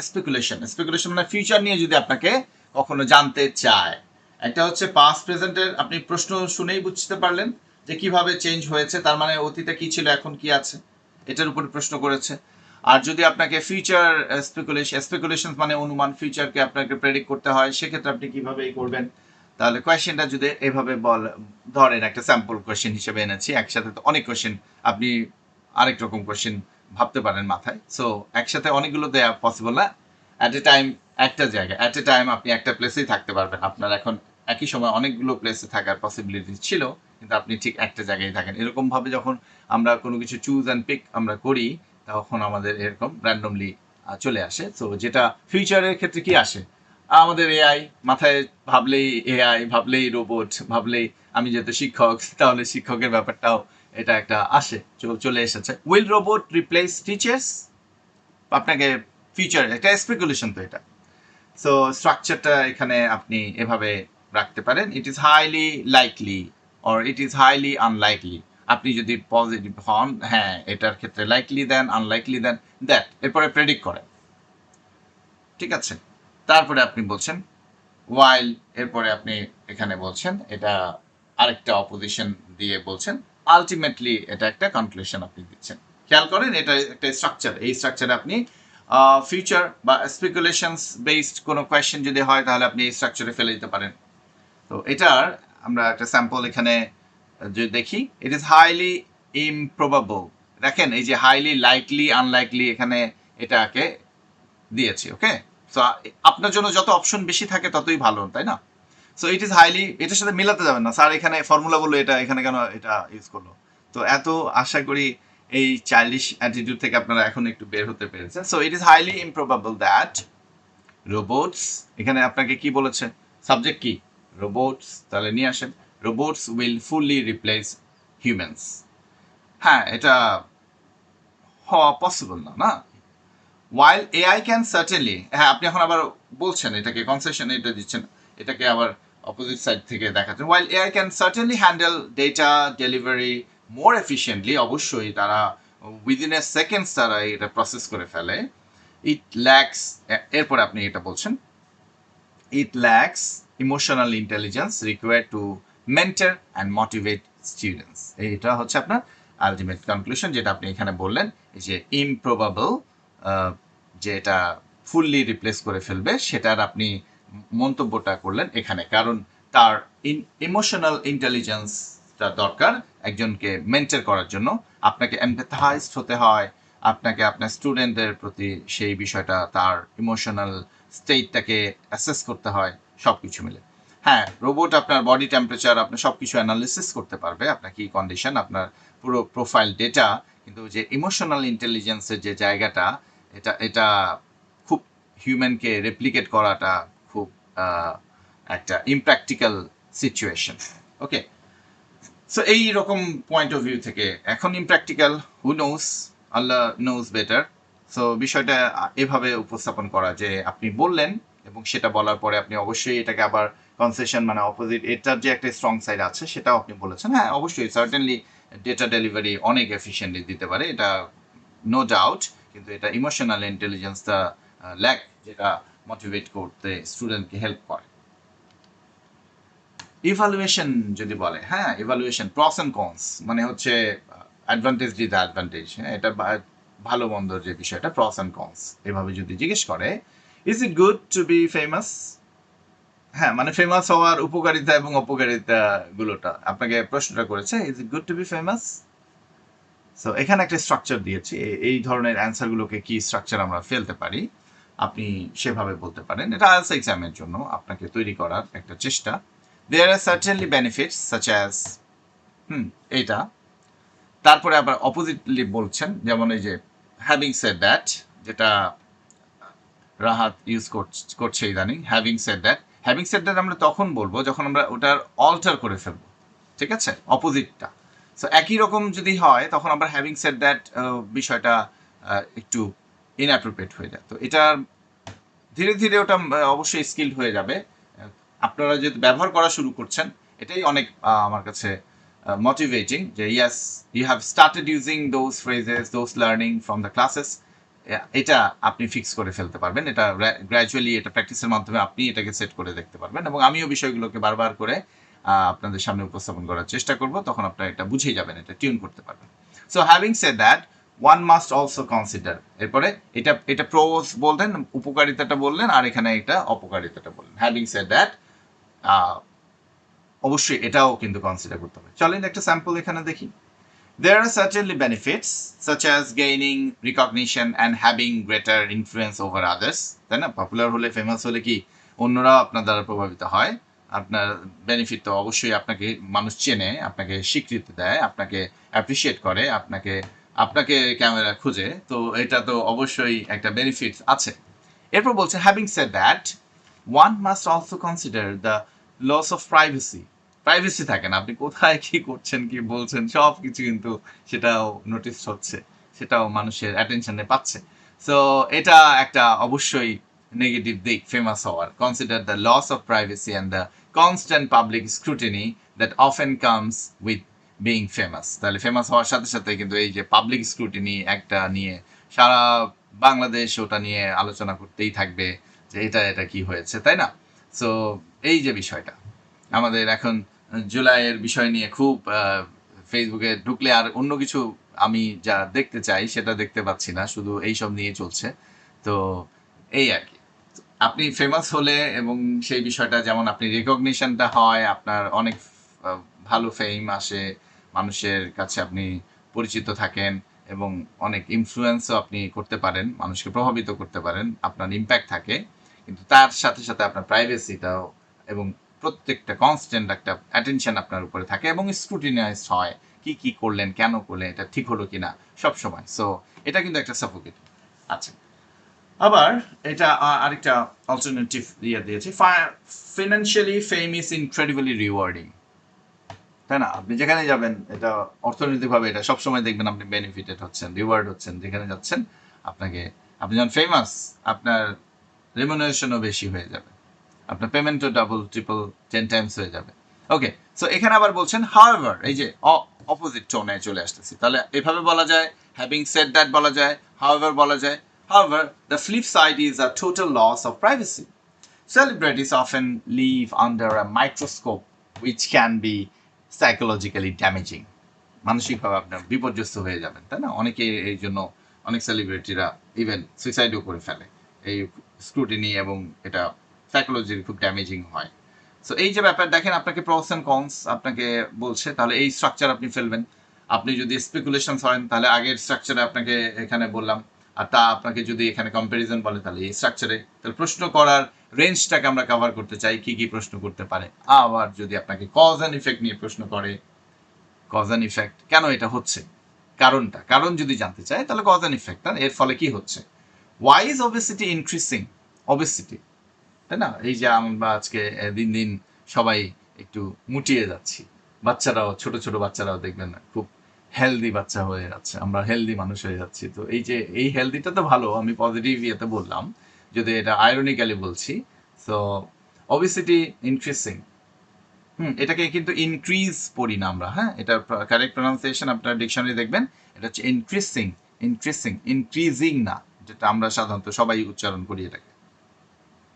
স্পেকুলেশন। স্পেকুলেশন মানে ফিউচার নিয়ে যদি আপনাকে কখনো জানতে চায়। একটা হচ্ছে পাস্ট প্রেজেন্টের, আপনি প্রশ্ন শুনেই বুঝতে পারলেন যে কিভাবে চেঞ্জ হয়েছে, তার মানে অতীতে কি ছিল এখন কি আছে, এটার উপরে প্রশ্ন করেছে। আর যদি আপনাকে ফিউচার স্পেকুলেশন মানে অনুমান, ফিউচারকে আপনাকে প্রেডিক্ট করতে হয়, সেক্ষেত্রে আপনি কিভাবে করবেন, তাহলে কোয়েশ্চেনটা যদি এভাবে ধরেন, একটা স্যাম্পল কোয়েশ্চেন হিসেবে এনেছি, একসাথে তো অনেক কোয়েশ্চেন, আপনি আরেক রকম কোয়েশ্চেন ভাবতে পারেন মাথায়। সো একসাথে অনেকগুলো দেওয়া পসিবল না, অ্যাট এ টাইম একটা জায়গায়, অ্যাট এ টাইম আপনি একটা প্লেসেই থাকতে পারবেন। আপনার এখন একই সময় অনেকগুলো প্লেসে থাকার পসিবিলিটি ছিল, কিন্তু আপনি ঠিক একটা জায়গায় থাকেন। এরকম ভাবে যখন আমরা কোনো কিছু চুজ অ্যান্ড পিক আমরা করি তখন আমাদের এরকম র্যান্ডমলি চলে আসে। তো যেটা ফিউচারের ক্ষেত্রে কি আসে, আমাদের এআই, মাথায় ভাবলেই এআই, ভাবলেই রোবট, ভাবলেই আমি যেহেতু শিক্ষক তাহলে শিক্ষকের ব্যাপারটাও এটা একটা আসে, চলে এসেছে। উইল রোবট রিপ্লেস টিচার্স, আপনাকে ফিউচার একটা স্পেকুলেশন তো এটা। সো স্ট্রাকচারটা এখানে আপনি এভাবে রাখতে পারেন, it is highly likely or it is highly unlikely. আপনি যদি পজিটিভ হন, হ্যাঁ এটার ক্ষেত্রে likely then, unlikely then, that, এরপরে প্রেডিক্ট করেন। ঠিক আছে, তারপরে আপনি বলছেন ওয়াইল, এরপরে আপনি এখানে বলছেন এটা আরেকটা অপোজিশন দিয়ে বলছেন, আলটিমেটলি এটা একটা কনক্লুশন আপনি দিচ্ছেন। খেয়াল করেন এটা একটা স্ট্রাকচার, এই স্ট্রাকচারে আপনি ফিউচার বা স্পেকুলেশনস বেসড কোনো কোয়েশ্চেন যদি হয় তাহলে আপনি এই স্ট্রাকচারে ফেলে দিতে পারেন। তো এটার আমরা একটা স্যাম্পল এখানে যদি দেখি, ইট ইজ হাইলি ইমপ্রবাবল, দেখেন এই যে হাইলি, লাইকলি, আনলাইকলি, এখানে এটাকে দিয়েছি। ওকে, সো আপনার জন্য যত অপশন বেশি থাকে ততই ভালো, তাই না? সো ইট ইজ হাইলি, এটার সাথে মেলাতে যাবেন না, স্যার এখানে ফর্মুলা বললো এটা, এখানে কেন এটা ইউজ করলো। তো এত আশা করি এই চাইল্ডিশ অ্যাটিটিউড থেকে আপনারা এখন একটু বের হতে পেরেছেন। So it is highly improbable that robots, এখানে আপনাকে কি বলেছে, সাবজেক্ট কি, রোবটস, তাহলে নিয়ে আসেন, robots will fully replace humans. হ্যাঁ, এটা হওয়া পসিবল না, না? while AI can certainly, হ্যাঁ আপনি এখন আবার বলছেন এটাকে কনসেশন, এটা দিচ্ছেন, এটাকে আবার অপোজিট সাইড থেকে দেখাচ্ছেন, while AI can certainly handle data delivery more efficiently, অবশ্যই তারা উইদিন এ সেকেন্ডস তারা এটা প্রসেস করে ফেলে, ইট ল্যাক্স, এরপরে আপনি এটা বলছেন, it lacks emotional intelligence required to mentor and motivate students. এটা হচ্ছে আপনার আলটিমেট কনক্লুশন, যেটা আপনি এখানে বললেন, এই যে ইমপ্রবাবল, যে এটা ফুললি রিপ্লেস করে ফেলবে, সেটার আপনি মন্তব্যটা করলেন এখানে, কারণ তার ইমোশনাল ইন্টেলিজেন্সটা দরকার একজনকে মেন্টর করার জন্য। আপনাকে এমপ্যাথাইজড হতে হয়, আপনাকে আপনার স্টুডেন্টের প্রতি সেই বিষয়টা, তার ইমোশনাল স্টেটটাকে অ্যাসেস করতে হয়, সব কিছু মিলে। হ্যাঁ, রোবট আপনার বডি টেম্পারেচার, আপনার সব কিছু অ্যানালিসিস করতে পারবে, আপনার কি কন্ডিশন, আপনার পুরো প্রোফাইল ডেটা, কিন্তু যে ইমোশনাল ইন্টেলিজেন্সের যে জায়গাটা, এটা খুব হিউম্যানকে রেপ্লিকেট করাটা খুব একটা ইমপ্র্যাকটিক্যাল সিচুয়েশন। ওকে, সো এই রকম পয়েন্ট অফ ভিউ থেকে এখন ইমপ্র্যাকটিক্যাল, হু নোস, আল্লাহ নোজ বেটার। সো বিষয়টা এভাবে উপস্থাপন করা যে আপনি বললেন এবং সেটা বলার পরে আপনি অবশ্যই এটাকে আবার কনসেশন মানে অপোজিট, এটার যে একটা স্ট্রং সাইড আছে সেটাও আপনি বলেছেন। হ্যাঁ অবশ্যই, সার্টেনলি ডেটা ডেলিভারি অনেক এফিসিয়েন্টলি দিতে পারে, এটা নো ডাউট, কিন্তু এটা ইমোশনাল ইন্টেলিজেন্সটা ল্যাক, যেটা মোটিভেট করতে স্টুডেন্টকে হেল্প করে। ইভালুয়েশন যদি বলে, হ্যাঁ ইভালুয়েশন প্রস অ্যান্ড কনস মানে হচ্ছে অ্যাডভান্টেজ ডিসঅ্যাডভান্টেজ, হ্যাঁ এটা ভালো মন্দর যে বিষয়টা, প্রস অ্যান্ড কনস এভাবে যদি জিজ্ঞেস করে, is it good to be famous, হ্যাঁ মানে ফেমাস হওয়ার উপকারিতা এবং অপকারিতা গুলোটা আপনাকে প্রশ্নটা করেছে, is it good to be famous. So এখানে একটা স্ট্রাকচার দিয়েছি, এই ধরনের অ্যান্সারগুলোকে কি স্ট্রাকচার আমরা ফেলতে পারি আপনি সেভাবে বলতে পারেন। এটা আইএলটিএস এক্সামের জন্য আপনাকে তৈরি করার একটা চেষ্টা। দেয়ার আর সার্টেনলি বেনিফিটস সাচ অ্যাজ এইটা। তারপরে আবার অপোজিটলি বলছেন, যেমন এই যে হ্যাভিং সেড দ্যাট, যেটা রাহাত ইউজ করছে ইদানিং। হ্যাভিং সেড দ্যাট আমরা তখন বলবো যখন আমরা ওটার অল্টার করে ফেলবো, ঠিক আছে, অপোজিটটা। সো একই রকম যদি হয় তখন আমরা হ্যাভিং সেড দ্যাট বিষয়টা একটু ইনঅ্যাপ্রোপ্রিয়েট হয়ে যায়। তো এটা ধীরে ধীরে ওটা অবশ্যই স্কিল্ড হয়ে যাবে। আপনারা যদি ব্যবহার করা শুরু করছেন, এটাই অনেক আমার কাছে মোটিভেটিং যে yes, you have started using those phrases, those learning from the classes. এটা আপনি ফিক্স করে ফেলতে পারবেন। এটা গ্র্যাজুয়ালি এটা প্র্যাকটিসের মাধ্যমে আপনি এটাকে সেট করে দেখতে পারবেন, এবং আমিও বিষয়গুলোকে বারবার করে আপনাদের সামনে উপস্থাপন করার চেষ্টা করব, তখন আপনারা এটা বুঝেই যাবেন, এটা টিউন করতে পারবেন। So having said that, one must also consider, এরপরে এটা প্রোস বললেন, উপকারিতাটা বললেন, আর এখানে এটা অপকারিতাটা বললেন। হ্যাভিং সেড দ্যাট, অবশ্যই এটাও কিন্তু কনসিডার করতে হবে। চলেন একটা স্যাম্পল এখানে দেখি। There are certainly benefits such as gaining recognition and having greater influence over others. তাই না, পপুলার হলে, ফেমাস হলে কি অন্যরা আপনার দ্বারা প্রভাবিত হয়। আপনার বেনিফিট তো অবশ্যই, আপনাকে মানুষ চেনে, আপনাকে স্বীকৃতি দেয়, আপনাকে অ্যাপ্রিসিয়েট করে, আপনাকে আপনাকে ক্যামেরা খুঁজে, তো এটা তো অবশ্যই একটা বেনিফিট আছে। এরপর বলছে having said that, one must also consider the loss of privacy. Privacy থাকে না, আপনি কোথায় কি করছেন, কি বলছেন, সব কিছু কিন্তু সেটাও নোটিস হচ্ছে, সেটাও মানুষের অ্যাটেনশনে পাচ্ছে। সো এটা একটা অবশ্যই নেগেটিভ দিক ফেমাস হওয়ার। Consider the loss of privacy and the constant public scrutiny that often comes with being famous. তাহলে ফেমাস হওয়ার সাথে সাথে কিন্তু এই যে পাবলিক স্ক্রুটিনি একটা নিয়ে সারা বাংলাদেশ ওটা নিয়ে আলোচনা করতেই থাকবে যে এটা কি হয়েছে, তাই না? সো এই যে বিষয়টা আমাদের এখন জুলাইয়ের বিষয় নিয়ে খুব ফেসবুকে ঢুকলে আর অন্য কিছু আমি যা দেখতে চাই সেটা দেখতে পাচ্ছি না, শুধু এইসব নিয়ে চলছে। তো এই আর কি, আপনি ফেমাস হলে এবং সেই বিষয়টা যেমন আপনি রেকগনিশনটা হয়, আপনার অনেক ভালো ফেম আসে, মানুষের কাছে আপনি পরিচিত থাকেন, এবং অনেক ইনফ্লুয়েন্সও আপনি করতে পারেন, মানুষকে প্রভাবিত করতে পারেন, আপনার ইম্প্যাক্ট থাকে। কিন্তু তার সাথে সাথে আপনার প্রাইভেসিটাও এবং প্রত্যেকটা কনস্ট্যান্ট একটা অ্যাটেনশন আপনার উপরে থাকে, এবং স্ক্রুটিনাইজ হয় কি করলেন, কেন করলেন, এটা ঠিক হলো কিনা সব সময়। সো এটা কিন্তু একটা সাফোকেটিং। আচ্ছা, আবার এটা আরেকটা অল্টারনেটিভ দিয়ে দিয়েছি, financially fame is incredibly rewarding. তাই না, আপনি যেখানে যাবেন এটা অর্থনৈতিকভাবে এটা সবসময় দেখবেন আপনি বেনিফিটেড হচ্ছেন, রিওয়ার্ড হচ্ছেন, যেখানে যাচ্ছেন আপনি যখন ফেমাস, আপনার রেমুনারেশনও বেশি হয়ে যাবে, আপনার পেমেন্টও ডাবল, ট্রিপল, 10 টাইমস হয়ে যাবে। ওকে, সো এখানে আবার বলছেন হাউএভার, এই যে অপোজিট টোনে চলে আসতেছি, তাহলে এভাবে বলা যায়, হ্যাভিং সেড দ্যাট বলা যায়, হাউএভার বলা যায়। However, the flip side is a total loss of privacy. Celebrities often live under a microscope which can be psychologically damaging. মানসিকভাবে আপনার বিপর্যস্ত হয়ে যাবেন, তাই না? অনেকে এই জন্য, অনেক সেলিব্রিটিরা ইভেন সুইসাইডও করে ফেলে এই স্ক্রুটিনি, এবং এটা সাইকোলজির খুব ড্যামেজিং হয়। সো এই যে ব্যাপার দেখেন, আপনাকে প্রস অ্যান্ড কনস আপনাকে বলছে, তাহলে এই স্ট্রাকচার আপনি ফেলবেন। আপনি যদি স্পেকুলেশন হয় তাহলে আগের স্ট্রাকচারে আপনাকে এখানে বললাম, আর তা আপনাকে যদি এখানে কম্প্যারিজন বলে তাহলে এই স্ট্রাকচারে। তাহলে প্রশ্ন করার রেঞ্জটাকে আমরা কভার করতে চাই, কি প্রশ্ন করতে পারে। আবার যদি আপনাকে কজ অ্যান্ড ইফেক্ট নিয়ে প্রশ্ন করে, কজ অ্যান্ড ইফেক্ট কেন এটা হচ্ছে, কারণ যদি জানতে চায় তাহলে কজ অ্যান্ড ইফেক্ট, এর ফলে কি হচ্ছে। Why is obesity increasing? Obesity, তাই না, এই যে আমরা আজকে দিন দিন সবাই একটু মুটিয়ে যাচ্ছি, বাচ্চারাও, ছোট ছোট বাচ্চারাও দেখবেন না খুব হেলদি বাচ্চা হয়ে যাচ্ছে, আমরা হেলদি মানুষ হয়ে যাচ্ছি। তো এই যে এই হেলদিটা তো ভালো, আমি পজিটিভ ইয়েতে বললাম, যদি এটা আইরনিক্যালি বলছি। সো ওবেসিটি ইনক্রিজিং, এটাকে কিন্তু ইনক্রিজ পড়ি না আমরা, হ্যাঁ, এটা কারেক্ট প্রনাউন্সিয়েশন আপনার ডিকশনারি দেখবেন, এটা হচ্ছে ইনক্রিজিং না, যেটা আমরা সাধারণত সবাই উচ্চারণ করি এটাকে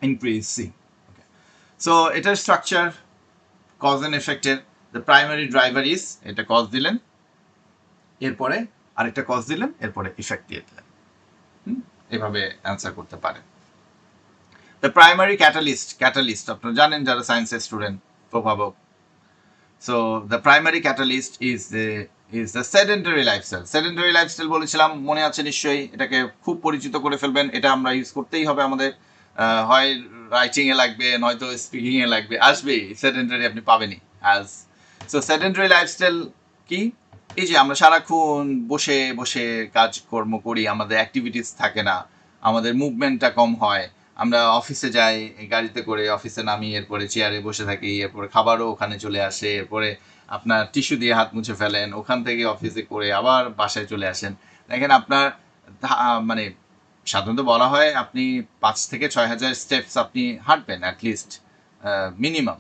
ইনক্রিজিং। ওকে, সো এটার স্ট্রাকচার কজ অ্যান্ড এফেক্টের, দ্য প্রাইমারি ড্রাইভার ইজ, এটা কজ দিলেন, এরপরে আরেকটা কজ দিলেন, এরপরে ইফেক্ট দিয়ে দিলেন। এভাবে অ্যান্সার করতে পারেন। দ্য প্রাইমারি ক্যাটালিস্ট আপনারা জানেন যারা সায়েন্সের স্টুডেন্ট, প্রভাবক। So the primary catalyst is is the sedentary lifestyle. Sedentary lifestyle বলেছিলাম, মনে আছে নিশ্চয়ই, এটাকে খুব পরিচিত করে ফেলবেন। এটা আমরা ইউজ করতেই হবে আমাদের, হয় রাইটিং এ লাগবে, নয়তো স্পিকিং এ লাগবে, আসবেই। সেডেন্টারি আপনি পাবেনই আজ। সো সেডেন্টারি লাইফস্টাইল কি? এই যে আমরা সারাক্ষণ বসে বসে কাজকর্ম করি, আমাদের অ্যাক্টিভিটিস থাকে না, আমাদের মুভমেন্টটা কম হয়। আমরা অফিসে যাই গাড়িতে করে, অফিসে নামি, এরপরে চেয়ারে বসে থাকি, এরপরে খাবারও ওখানে চলে আসে, এরপরে আপনার টিস্যু দিয়ে হাত মুছে ফেলেন, ওখান থেকে অফিসে করে আবার বাসায় চলে আসেন। দেখেন আপনার মানে সাধারণত বলা হয় আপনি 5,000 থেকে 6,000 স্টেপস আপনি হাঁটবেন অ্যাটলিস্ট, মিনিমাম।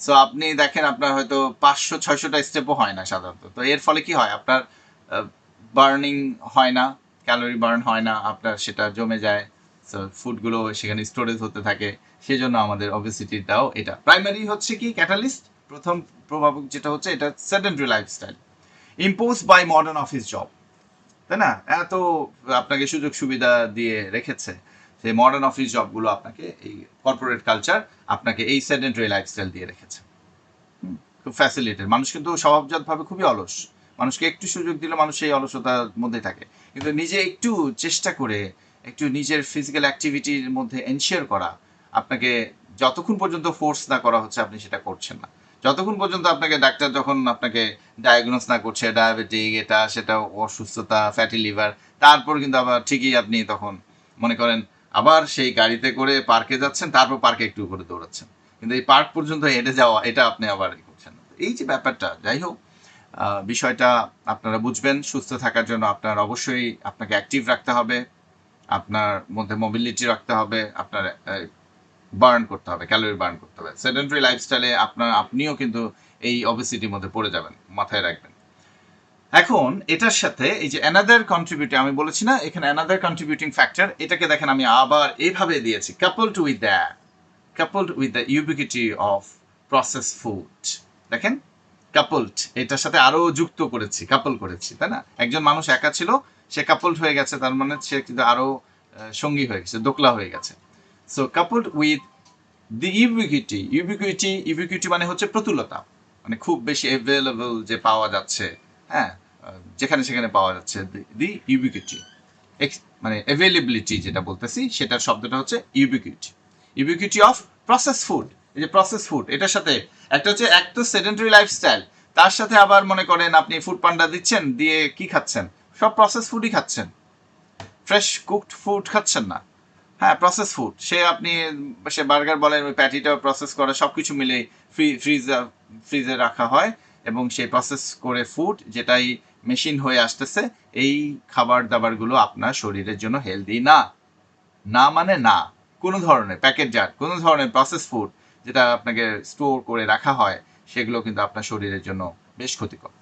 সো আপনি দেখেন আপনার হয়তো 500-600টা স্টেপও হয় না সাধারণত। তো এর ফলে কি হয়, আপনার বার্নিং হয় না, ক্যালোরি বার্ন হয় না, আপনার সেটা জমে যায়। সো ফুডগুলো সেখানে স্টোরেজ হতে থাকে, সেই জন্য আমাদের অবেসিটিটাও এটা প্রাইমারি হচ্ছে কি ক্যাটালিস্ট, প্রথম প্রভাবক যেটা হচ্ছে এটা sedentary lifestyle impose by modern office job, তাই না? এত আপনাকে সুযোগ সুবিধা দিয়ে রেখেছে, সেই মডার্ন অফিস জবগুলো আপনাকে, এই কর্পোরেট কালচার আপনাকে এই সেডেন্টারি লাইফস্টাইল দিয়ে রেখেছে। খুব ফ্যাসিলিটেড। মানুষ কিন্তু স্বভাবজাতভাবে খুবই অলস। মানুষকে একটু সুযোগ দিলে মানুষ সেই অলসতার মধ্যেই থাকে। কিন্তু নিজে একটু চেষ্টা করে, একটু নিজের ফিজিক্যাল অ্যাক্টিভিটির মধ্যে এনশিওর করা, আপনাকে যতক্ষণ পর্যন্ত ফোর্স না করা হচ্ছে আপনি সেটা করছেন না। যতক্ষণ পর্যন্ত আপনাকে ডাক্তার যখন আপনাকে ডায়াগনোস না করছে ডায়াবেটিক, এটা সেটা, অসুস্থতা, ফ্যাটি লিভার, তারপর কিন্তু আবার ঠিকই আপনি তখন মনে করেন আবার সেই গাড়িতে করে পার্কে যাচ্ছেন, তারপর পার্কে একটু করে দৌড়াচ্ছেন। কিন্তু এই পার্ক পর্যন্ত হেঁটে যাওয়া, এটা আপনি আবার করছেন না। এই যে ব্যাপারটা, যাই হোক, বিষয়টা আপনারা বুঝবেন। সুস্থ থাকার জন্য আপনার অবশ্যই আপনাকে অ্যাক্টিভ রাখতে হবে, আপনার মধ্যে মোবিলিটি রাখতে হবে, আপনার বার্ন করতে হবে, ক্যালোরি বার্ন করতে হবে। সেডেন্টারি লাইফস্টাইলে আপনিও কিন্তু এই অবেসিটির মধ্যে পড়ে যাবেন, মাথায় রাখবেন। এখন এটার সাথে এই যে অ্যানাদার কন্ট্রিবিউটিং, আমি বলেছি না এখানে অ্যানাদার কন্ট্রিবিউটিং ফ্যাক্টর, এটাকে দেখেন আমি আবার এইভাবে দিয়েছি, coupled with the ubiquity of processed food। দেখেন, কাপলড, এটার সাথে আরো যুক্ত করেছি, কাপল করেছি, তাই না? একজন মানুষ একা ছিল, সে কাপলড হয়ে গেছে, তার মানে সে কিন্তু আরো সঙ্গী হয়ে গেছে, দোকলা হয়ে গেছে। সো কাপলড উইথ দি ইউবিকুইটি মানে হচ্ছে প্রতুলতা, মানে খুব বেশি অ্যাভেলেবল যে পাওয়া যাচ্ছে, হ্যাঁ, যেখানে সেখানে পাওয়া যাচ্ছে, দি ইউবিকুইটি, মানে অ্যাভেলেবিলিটি যেটা বলতেছি, সেটার শব্দটা হচ্ছে ইউবিকুইটি অফ প্রসেস ফুড। এই যে প্রসেস ফুড, এটার সাথে একটা হচ্ছে, এক তো সেডেন্টারি লাইফস্টাইল, তার সাথে আবার মনে করেন আপনি ফুড পান্ডা দিচ্ছেন, দিয়ে কি খাচ্ছেন? সব প্রসেস ফুডই খাচ্ছেন, ফ্রেশ কুকড ফুড খাচ্ছেন না। হ্যাঁ, প্রসেস ফুড, সে বার্গার বলেন, ওই প্যাটিটাও প্রসেস করে, সব কিছু মিলে ফ্রিজে রাখা হয়, এবং সেই প্রসেস করে ফুড যেটাই মেশিন হয়ে আসতেছে, এই খাবার দাবারগুলো আপনার শরীরের জন্য হেলদি না। না মানে না, কোনো ধরনের প্যাকেটজাত, কোনো ধরনের প্রসেস ফুড যেটা আপনাকে স্টোর করে রাখা হয়, সেগুলো কিন্তু আপনার শরীরের জন্য বেশ ক্ষতিকর।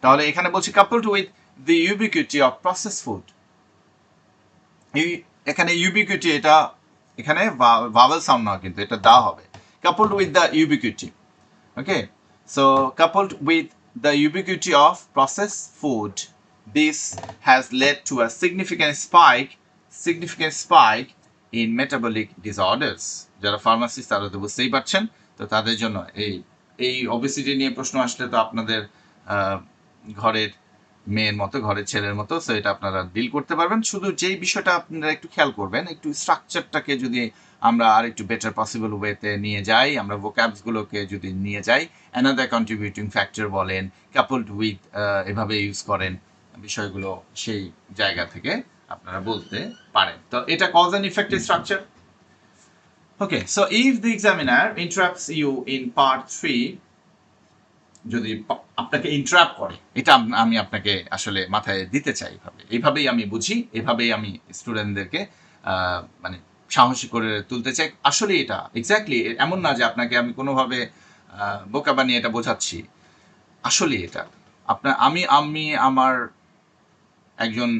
তাহলে এখানে বলছি coupled with the ubiquity of process food. এখানে ইউবিকুইটি, এটা এখানে ভাওয়েল সাউন্ড না, কিন্তু এটা দা হবে, coupled with the ubiquity. Okay, so coupled with the ubiquity of process food, this has led to a significant spike in metabolic disorders। যারা ফার্মাসিস্ট তারা তো বুঝতেই পারছেন, তো তাদের জন্য এই ওবেসিটি নিয়ে প্রশ্ন আসলে তো আপনাদের ঘরের মেয়ের মতো, ঘরের ছেলের মতো, সো এটা আপনারা ডিল করতে পারবেন। শুধু যেই বিষয়টা আপনারা একটু খেয়াল করবেন, একটু স্ট্রাকচারটাকে যদি আমরা আর একটু বেটার পসিবল ওয়েতে নিয়ে যাই, আমরা ভোক্যাবসগুলোকে যদি নিয়ে যাই, অ্যানাদার কন্ট্রিবিউটিং ফ্যাক্টর বলেন, কাপলড উইথ, এভাবে ইউজ করেন বিষয়গুলো, সেই জায়গা থেকে আপনারা বলতে পারেন। তো এটা cause and effect structure. Okay, so if the examiner interrupts you in part 3, যদি আপনাকে ইন্টারাপ্ট করে, এটা আমি আপনাকে আসলে মাথায় দিতে চাই, এইভাবেই আমি বুঝি, এভাবেই আমি স্টুডেন্টদেরকে মানে সাহসী করে তুলতে চাই। আসলে এটা এক্স্যাক্টলি এমন না যে আপনাকে আমি কোনোভাবে বোকা বানিয়ে এটা বোঝাচ্ছি। আসলে এটা আমি আমার একজন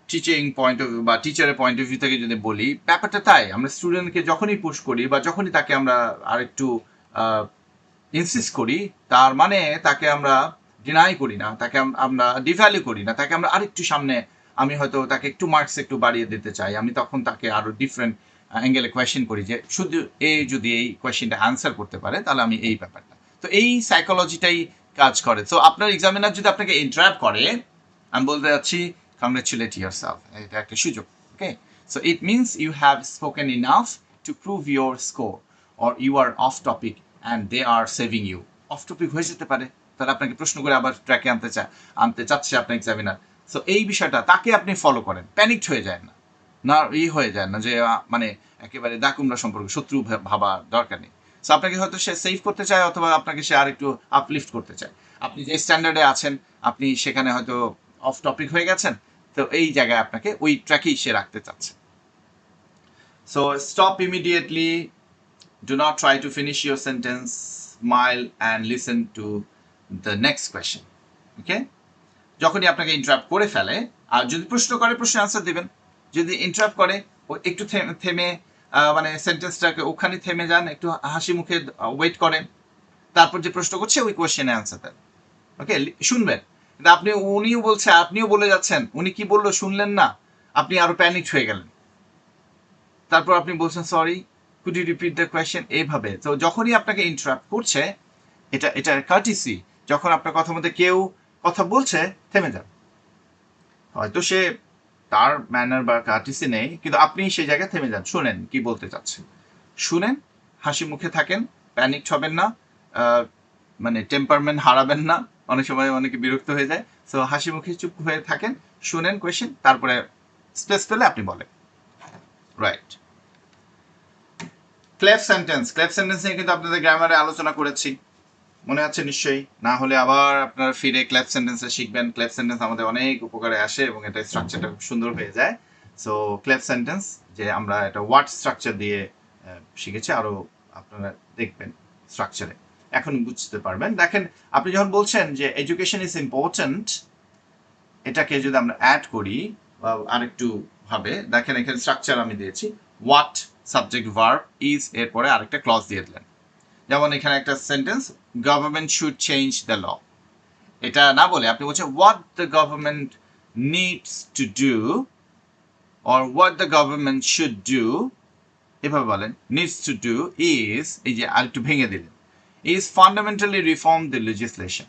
টিচিং পয়েন্ট অফ ভিউ বা টিচারের পয়েন্ট অফ ভিউ থেকে যদি বলি, ব্যাপারটা তাই। আমরা স্টুডেন্টকে যখনই পুশ করি বা যখনই তাকে আমরা আরেকটু ইনসিস্ট করি, তার মানে তাকে আমরা ডিনাই করি না, তাকে আমরা ডিভ্যালু করি না, তাকে আমরা আরেকটু সামনে, আমি হয়তো তাকে একটু মার্কস একটু বাড়িয়ে দিতে চাই, আমি তখন তাকে আরো ডিফারেন্ট অ্যাঙ্গেলে কোয়েশ্চেন করি, যে শুধু যদি এই কোয়েশ্চেনটা অ্যান্সার করতে পারে তাহলে আমি এই ব্যাপারটা। তো এই সাইকোলজিটাই কাজ করে। সো আপনার এক্সামিনার যদি আপনাকে ইন্টারাপ্ট করে, আমি বলতে যাচ্ছি কংগ্রেচুলেট ইয়োরসেলফ, এটা একটা সুযোগ। Okay, so it means you have spoken enough to prove your score, or you are off topic and they are saving you. Off topic হয়ে যেতে পারে, তাহলে আপনাকে প্রশ্ন করে আবার ট্র্যাকে আনতে চাচ্ছে আপনার এক্সামিনার। সো এই বিষয়টা তাকে আপনি ফলো করেন, প্যানিকড হয়ে যায় না, না হয়ে যায় না যে মানে একেবারে দাকুমরা সম্পর্ক, শত্রু ভাবার দরকার নেই। সো আপনাকে হয়তো সে সেভ করতে চায়, অথবা আপনাকে সে আর একটু আপলিফট করতে চায়। আপনি যে স্ট্যান্ডার্ডে আছেন, আপনি সেখানে হয়তো অফ টপিক হয়ে গেছেন, তো এই জায়গায় আপনাকে ওই ট্র্যাকেই সে রাখতে চাচ্ছে। So stop immediately, do not try to finish your sentence, smile and listen to the next question. Okay, যখনই আপনাকে ইন্টারাপ্ট করে ফেলে, আর যদি প্রশ্ন করে প্রশ্নের আনসার দিবেন, যদি ইন্টারাপ্ট করে একটু থেমে মানে সেন্টেন্সটাকে ওখানে থেমে যান, একটু হাসি মুখে ওয়েট করেন, তারপর যে প্রশ্ন করছে ওই কোয়েশ্চেনে আনসার দেন। ওকে, শুনবেন। কিন্তু আপনি, উনিও বলছে, আপনিও বলে যাচ্ছেন, উনি কি বললো শুনলেন না, আপনি আরো প্যানিক হয়ে গেলেন, তারপর আপনি বলছেন sorry, could you repeat the question, এইভাবে। তো যখনই আপনাকে ইন্টারাপ্ট করছে, এটা কার্টিসি, যখন আপনার কথা মধ্যে কেউ কথা বলছে থেমে যান। হয়তো সে তার ম্যানার বা কার্টিসি নেই, কিন্তু আপনি সেই জায়গায় থেমে যান, শুনেন কি বলতে চাচ্ছেন, শুনেন, হাসি মুখে থাকেন, প্যানিকড হবেন না, মানে টেম্পারমেন্ট হারাবেন না, অনেক সময় অনেকে বিরক্ত হয়ে যায়। সো হাসি মুখে চুপ হয়ে থাকেন, শুনেন কোয়েশ্চেন, তারপরে স্পেস পেলে আপনি বলেন। রাইট। ক্লেভ সেন্টেন্স নিয়ে কিন্তু আপনাদের গ্রামারে আলোচনা করেছি, মনে আছে নিশ্চয়ই, না হলে আবার আপনারা ফিরে ক্লেভ সেন্টেন্সে শিখবেন। ক্লেভ সেন্টেন্স আমাদের অনেক উপকারে আসে এবং এটা স্ট্রাকচারটা খুব সুন্দর হয়ে যায়। সো ক্লেভ সেন্টেন্স যে আমরা এটা ওয়ার্ড স্ট্রাকচার দিয়ে শিখেছি, আরো আপনারা দেখবেন স্ট্রাকচারে, এখন বুঝতে পারবেন। দেখেন, আপনি যখন বলছেন যে এডুকেশন ইজ ইম্পর্টেন্ট, এটাকে যদি আমরা অ্যাড করি বা আরেকটু ভাবে, দেখেন এখানে স্ট্রাকচার আমি দিয়েছি, হোয়াট সাবজেক্ট ভার্ব ইজ, এরপরে আরেকটা ক্লজ দিয়ে দিলেন। যেমন এখানে একটা sentence, government should change the law, এটা না বলে আপনি বলছেন what the government needs to do, or what the government should do, এভাবে বলেন। নিডস টু ডু ইজ, এই যে আরেকটু ভেঙে দিলেন, is fundamentally reform the legislation.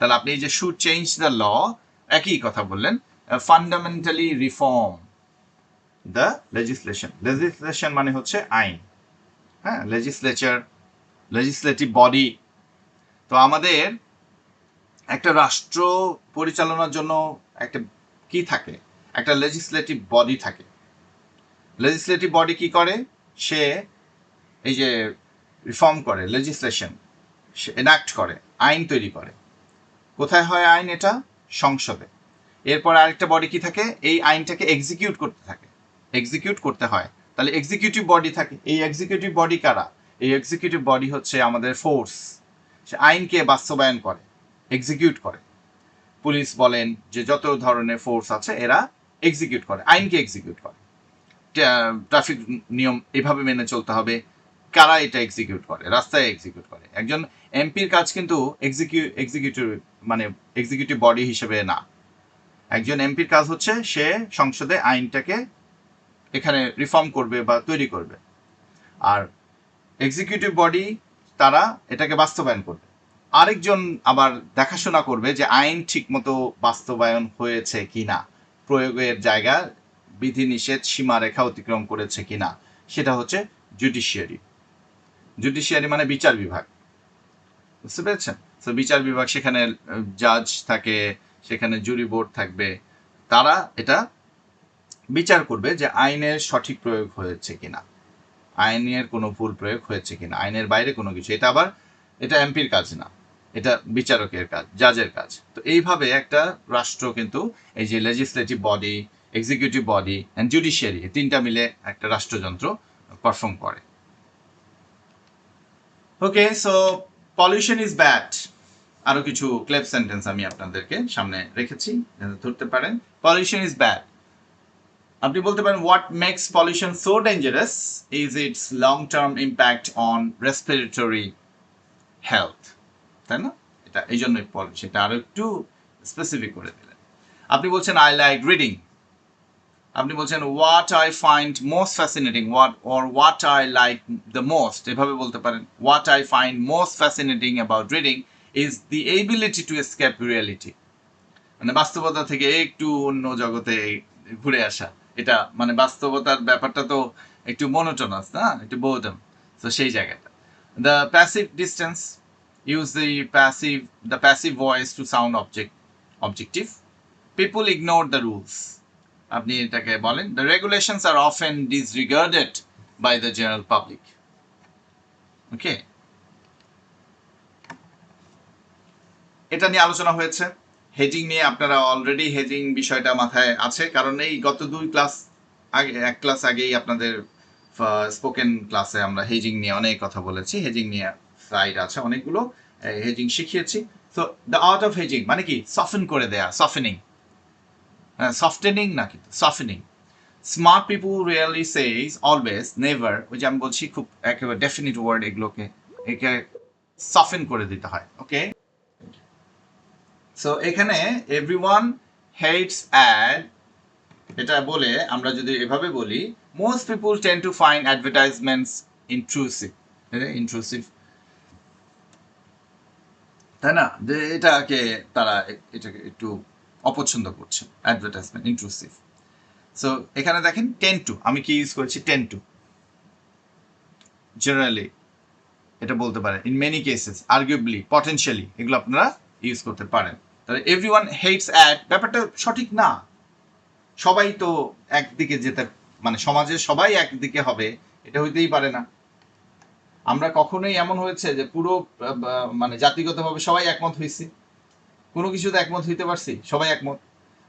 তাহলে আপনি এই যে শুড চেঞ্জ দ্য ল, একই কথা বললেন, fundamentally reform the legislation. Legislation মানে হচ্ছে আইন, হ্যাঁ, লেজিসলেচার, লেজিসলেটিভ বডি। তো আমাদের একটা রাষ্ট্র পরিচালনার জন্য একটা কি থাকে, একটা লেজিসলেটিভ বডি থাকে। লেজিসলেটিভ বডি কি করে, সে এই যে রিফর্ম করে, লেজিসলেশন সে এনাক্ট করে, আইন তৈরি করে। কোথায় হয় আইন? এটা সংসদে। এরপর আরেকটা বডি কি থাকে, এই আইনটাকে এক্সিকিউট করতে থাকে, এক্সিকিউট করতে হয়। তাহলে এক্সিকিউটিভ বডি থাকে। এই এক্সিকিউটিভ বডি কারা? এই এক্সিকিউটিভ বডি হচ্ছে আমাদের ফোর্স, সে আইনকে বাস্তবায়ন করে, এক্সিকিউট করে। পুলিশ বলেন, যে যত ধরনের ফোর্স আছে এরা এক্সিকিউট করে, আইনকে এক্সিকিউট করে। ট্রাফিক নিয়ম এভাবে মেনে চলতে হবে, কারা এটা এক্সিকিউট করে? রাস্তায় এক্সিকিউট করে। একজন এমপির কাজ কিন্তু এক্সিকিউটিভ মানে এক্সিকিউটিভ বডি হিসেবে না। একজন এমপির কাজ হচ্ছে সে সংসদে আইনটাকে এখানে রিফর্ম করবে বা তৈরি করবে, আর এক্সিকিউটিভ বডি তারা এটাকে বাস্তবায়ন করবে। আরেকজন আবার দেখাশোনা করবে যে আইন ঠিকমতো বাস্তবায়ন হয়েছে কিনা, প্রয়োগের জায়গা বিধিনিষেধ সীমারেখা অতিক্রম করেছে কিনা, সেটা হচ্ছে জুডিশিয়ারি। জুডিশিয়ারি মানে বিচার বিভাগ, বুঝতে পেরেছেন? তো বিচার বিভাগ, সেখানে জাজ থাকে, সেখানে জুরি বোর্ড থাকবে, তারা এটা বিচার করবে যে আইনের সঠিক প্রয়োগ হয়েছে কিনা, আইনের কোনো ভুল প্রয়োগ হয়েছে কিনা, আইনের বাইরে কোনো কিছু। এটা আবার এটা এমপির কাজ না, এটা বিচারকের কাজ, জাজের কাজ। তো এইভাবে একটা রাষ্ট্র কিন্তু এই যে legislative body, executive body and judiciary, তিনটা মিলে একটা রাষ্ট্রযন্ত্র পারফর্ম করে। ওকে, সো পলিউশন ইজ ব্যাড, আরো কিছু ক্লেভ সেন্টেন্স আমি আপনাদেরকে সামনে রেখেছি, ধরতে পারেন। পলিউশন ইজ ব্যাড, আপনি বলতে পারেন what makes pollution so dangerous is its long term impact on respiratory health, তাই না? এটা এই জন্যই সেটা আরো একটু স্পেসিফিক করে দিলেন। আপনি বলছেন আই লাইক রিডিং, আপনি বলছেন what I find most fascinating, what I like the most, এভাবে বলতে পারেন। What I find most fascinating about reading is the ability to escape reality, মানে বাস্তবতা থেকে একটু অন্য জগতে ঘুরে আসা। এটা মানে বাস্তবতার ব্যাপারটা তো একটু মনোটোনাস না, একটু বোর্ডম, তো সেই জায়গাটা। The passive distance, use the passive voice to sound objective. People ignore the rules, আপনি এটাকে বলেন the regulations are often disregarded by the general public. Okay, এটা নিয়ে আলোচনা হয়েছে। হেজিং নিয়ে আপনারা অলরেডি হেজিং বিষয়টা মাথায় আছে, কারণ এই গত 2 ক্লাস আগে, 1 ক্লাস আগেই আপনাদের স্পোকেন ক্লাসে আমরা হেজিং নিয়ে অনেক কথা বলেছি। হেজিং নিয়ে স্লাইড আছে অনেকগুলো, হেজিং শিখিয়েছি। তো দ্য আর্ট অফ হেজিং মানে কি, সফেন করে দেয়া, সফেনিং, সফটেনিং না, কিন্তু সফেনিং। স্মার্ট পিপুল রিয়েলি সেজ অলওয়েজ, নেভার, ওই যে আমি বলছি খুব একেবারে ডেফিনিট ওয়ার্ড, এগুলোকে একে সফেন করে দিতে হয়। ওকে, সো এখানে এভরিওয়ান হেটস অ্যাড, এটা বলে আমরা যদি এভাবে বলি, most people tend to find advertisements intrusive, intrusive, তাই না, যে এটাকে তারা এটাকে একটু অপছন্দ করছে, অ্যাডভার্টাইজমেন্ট ইন্ট্রুসিভ। সো এখানে দেখেন টেন টু, আমি কি ইউজ করেছি, টেন টু, জেনারেলি এটা বলতে পারেন, in many cases, arguably, potentially, এগুলো আপনারা ইউজ করতে পারেন। তাহলে এভরিওয়ান হেটস অ্যাড, ব্যাপারটা সঠিক না, সবাই তো একদিকে যেতে, মানে সমাজের সবাই একদিকে হবে এটা হইতেই পারে না। আমরা কখনোই এমন হয়েছে যে পুরো মানে জাতিগতভাবে সবাই একমত হয়েছি, কোনো কিছুতে একমত হইতে পারছি, সবাই একমত?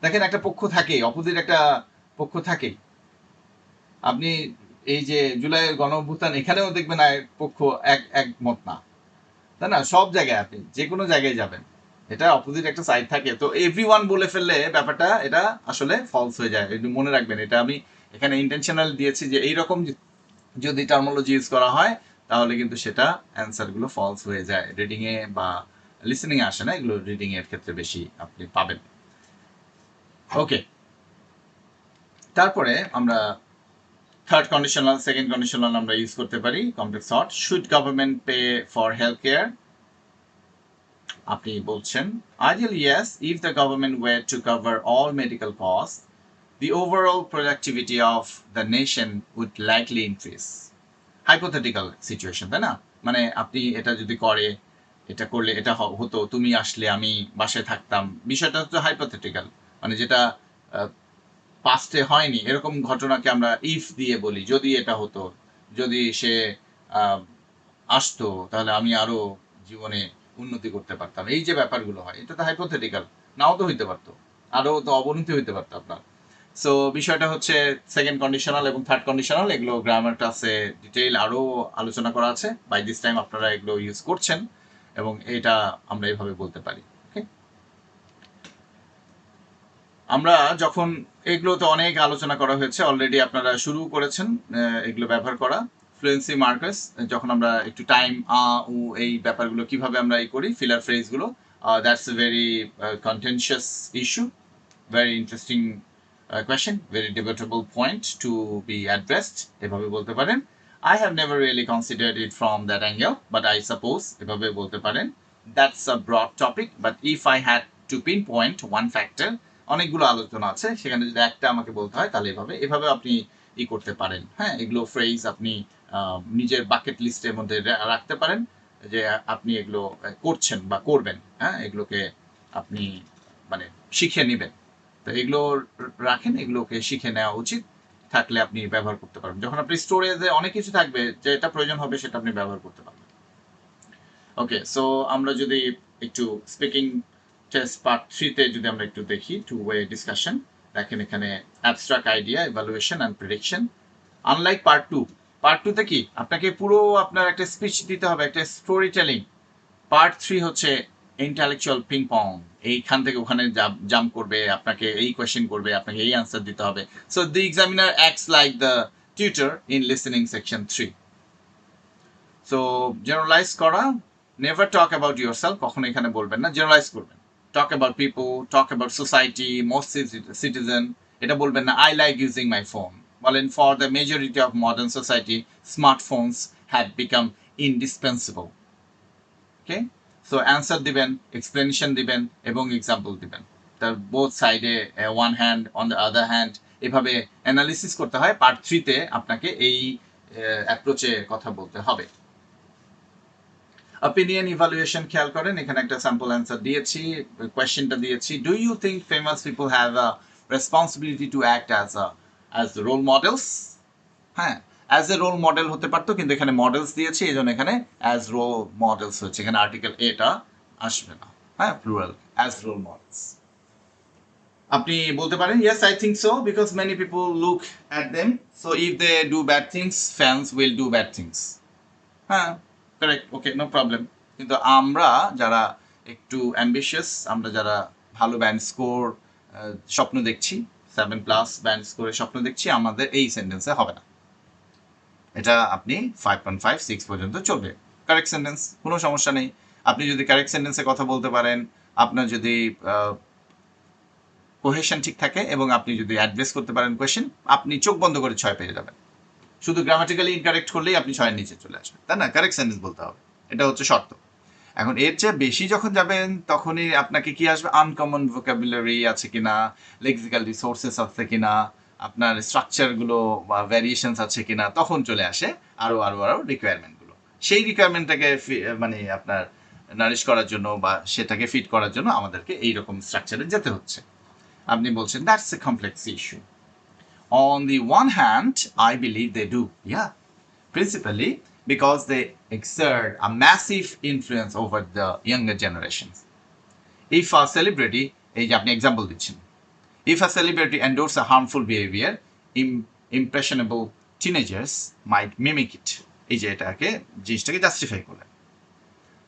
দেখেন একটা পক্ষ থাকেই, অপোজিট একটা পক্ষ থাকেই। আপনি এই যে জুলাইয়ের গণ অভ্যুত্থান, এখানেও দেখবেন পক্ষ একমত না, তাই না? সব জায়গায় আপনি যে কোনো জায়গায় যাবেন, এটা অপোজিট একটা সাইড থাকে। তো এভরিওয়ান বলে ফেললে ব্যাপারটা এটা আসলে ফলস হয়ে যায়, একটু মনে রাখবেন। এটা আমি এখানে ইন্টেনশনাল দিয়েছি যে এইরকম যদি টার্মোলজি ইউজ করা হয় তাহলে কিন্তু সেটা অ্যান্সারগুলো ফলস হয়ে যায়, রিডিং এ বা লিসেনিং এ আসে না, এগুলো রিডিং এর ক্ষেত্রে বেশি আপনি পাবেন। ওকে, তারপরে আমরা থার্ড কন্ডিশনাল, সেকেন্ড কন্ডিশনাল আমরা ইউজ করতে পারি। Complex thought, should government pay for health care, আপনি বলছেন ideally yes, if the government were to cover all medical costs, the overall productivity of the nation would likely increase. Hypothetical situation, তাই না? মানে আপনি এটা যদি করে, এটা করলে এটা হতো, তুমি আসলে আমি বাসায় থাকতাম, বিষয়টা হচ্ছে হাইপোথেটিক্যাল, মানে যেটা পাস্টে হয়নি, এরকম ঘটনাকে আমরা ইফ দিয়ে বলি, যদি এটা হতো, যদি সে আসতো তাহলে আমি আরো জীবনে উন্নতি করতে পারতাম। এই যে ব্যাপারগুলো হয়, এটা তো হাইপোথেটিক্যাল, নাও তো হইতে পারতো, আরো তো অবনতি হইতে পারতো আপনার। সো বিষয়টা হচ্ছে সেকেন্ড কন্ডিশনাল এবং থার্ড কন্ডিশনাল, এগুলো গ্রামার ক্লাসে ডিটেইল আরো আলোচনা করা আছে। বাই দিস টাইম আপনারা এগুলো ইউজ করছেন এবং এটা আমরা এইভাবে বলতে পারি। ওকে, আমরা যখন এগুলো তো অনেক আলোচনা করা হয়েছে অলরেডি, আপনারা শুরু করেছেন এগুলো ব্যবহার করা। ফ্লুয়েন্সি মার্কার্স, যখন আমরা একটু টাইম ও এই ব্যাপারগুলো কিভাবে আমরা এই করি, ফিলার ফ্রেজগুলো, that's a very contentious issue, very interesting question, very debatable point to be addressed, এভাবে বলতে পারেন। I have never really considered it from that angle, but I suppose এভাবে বলতে পারেন that's a broad topic, but if I had to pinpoint one factor, অনেকগুলো আলোচনা আছে, সেখানে যদি একটা আমাকে বলতে হয় তাহলে এভাবে এভাবে আপনি করতে পারেন। হ্যাঁ, এগুলো ফ্রেজ আপনি নিজের বাকেট লিস্টের মধ্যে রাখতে পারেন, যে আপনি এগুলো করছেন বা করবেন। হ্যাঁ, এগুলোকে আপনি মানে শিখে নেবেন। তো এগুলো রাখেন, এগুলোকে শিখে নেওয়া উচিত, থাকলে আপনি ব্যবহার করতে পারবেন। যখন আপনি স্টোরেজে অনেক কিছু থাকবে, যেটা প্রয়োজন হবে সেটা আপনি ব্যবহার করতে পারবেন। ওকে, সো আমরা যদি একটু স্পিকিং টেস্ট পার্ট 3 তে যদি আমরা একটু দেখি, টু ওয়ে ডিসকাশন, দেখেন এখানে abstract idea, evaluation and prediction. Unlike part 2, part 2 তে কি আপনাকে পুরো আপনার একটা স্পিচ দিতে হবে, একটা স্টোরি টেলিং। পার্ট 3 হচ্ছে ইন্টালেকচুয়াল পিং পং, এইখান থেকে ওখানে জাম্প করবে, আপনাকে এই কোয়েশ্চেন করবে, আপনাকে এই আনসার দিতে হবে। So the examiner acts like the tutor in listening section 3। So generalize করা, never talk about yourself, কখনো এখানে বলবেন না, জেনারেলাইজ করবেন। Talk about people, talk about society, most citizen, এটা বলবেন না I like using my phone. বলেন for the majority of modern society smartphones have become indispensable. Okay, so answer দিবেন, এক্সপ্লেনেশন দিবেন এবং এক্সাম্পল দিবেন। তার বোথ সাইডে one hand on the other hand এভাবে অ্যানালিসিস করতে হয়। পার্ট 3-তে আপনাকে এই অ্যাপ্রোচে কথা বলতে হবে। অপিনিয়ন ইভালুয়েশন খেয়াল করেন, এখানে একটা স্যাম্পল অ্যান্সার দিয়েছি, কোয়েশ্চেনটা দিয়েছি, do you think famous people have a responsibility to act as role models? হ্যাঁ, অ্যাজ এ রোল মডেল হতে পারতো, কিন্তু এখানে মডেলস দিয়েছি, এই জন্য এখানে অ্যাজ রোল মডেলস হচ্ছে, এখানে আর্টিকেল এটা আসবে না। হ্যাঁ, প্লুরাল অ্যাজ রোল মডেলস। আপনি বলতে পারেন yes I think so because many people look at them, so if they do bad things fans will do bad things. হ্যাঁ, কারেক্ট, ওকে, নো প্রবলেম। কিন্তু আমরা যারা একটু অ্যাম্বিশিয়াস, আমরা যারা ভালো ব্যান্ড স্কোর স্বপ্ন দেখছি, 7+ ব্যান্ড স্কোরের স্বপ্ন দেখছি, আমাদের এই সেন্টেন্সে হবে না। এটা আপনি 5.5, 6 পর্যন্ত চলবে। কারেক্ট সেন্টেন্স, কোনো সমস্যা নেই। আপনি যদি কারেক্ট সেন্টেন্সে কথা বলতে পারেন, আপনার যদি কোহেশন ঠিক থাকে এবং আপনি যদি অ্যাড্রেস করতে পারেন কোয়েশ্চেন, আপনি চোখ বন্ধ করে 6 পেয়ে যাবেন। শুধু গ্রামাটিক্যালি ইনকারেক্ট করলেই আপনি 6-এর নিচে চলে আসবেন, তাই না? কারেক্ট সেন্টেন্স বলতে হবে, এটা হচ্ছে শর্ত। এখন এর চেয়ে বেশি যখন যাবেন, তখনই আপনাকে কি আসবে, আনকমন ভোকাবুলারি আছে কিনা, লেক্সিক্যাল রিসোর্সেস আছে কিনা, আপনার স্ট্রাকচারগুলো বা ভ্যারিয়েশনস আছে কিনা, তখন চলে আসে আরো আরো আরো রিকোয়ারমেন্টগুলো। সেই রিকোয়ারমেন্টটাকে মানে আপনার নারিশ করার জন্য বা সেটাকে ফিট করার জন্য আমাদেরকে এইরকম স্ট্রাকচারে যেতে হচ্ছে। আপনি বলছেন that's a complex issue. On the one hand, I believe they do, yeah, principally because they exert a massive influence over the younger generations. If a celebrity, এই যে আপনি এক্সাম্পল দিচ্ছেন, if a celebrity endorses a harmful behavior, impressionable teenagers might mimic it. এই যে এটাকে জিনিসটাকে জাস্টিফাই করলেন।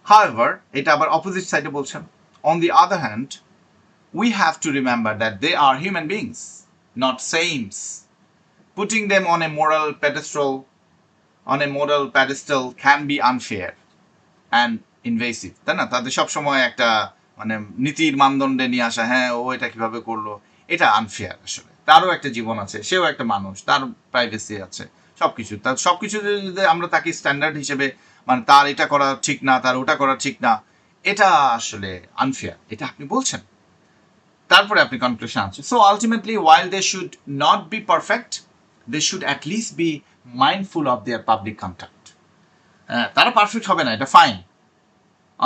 However, এটা আবার অপোজিট সাইডে বলছেন, on the other hand, we have to remember that they are human beings, not saints. Putting them on a moral pedestal can be unfair and invasive, তাই না? তাদের সবসময় একটা মানে নীতির মানদণ্ডে নিয়ে আসা, হ্যাঁ ও এটা কিভাবে করলো, এটা আনফেয়ার। আসলে তারও একটা জীবন আছে, সেও একটা মানুষ, তার প্রাইভেসি আছে, সবকিছু। তার সবকিছু যদি আমরা তাকে স্ট্যান্ডার্ড হিসেবে, মানে তার এটা করা ঠিক না, তার ওটা করা ঠিক না, এটা আসলে আনফেয়ার, এটা আপনি বলছেন। তারপরে আপনি কনক্লুশন আনছেন, so ultimately while they should not be perfect, they should at least be mindful of their public conduct. তারা পারফেক্ট হবে না, এটা ফাইন।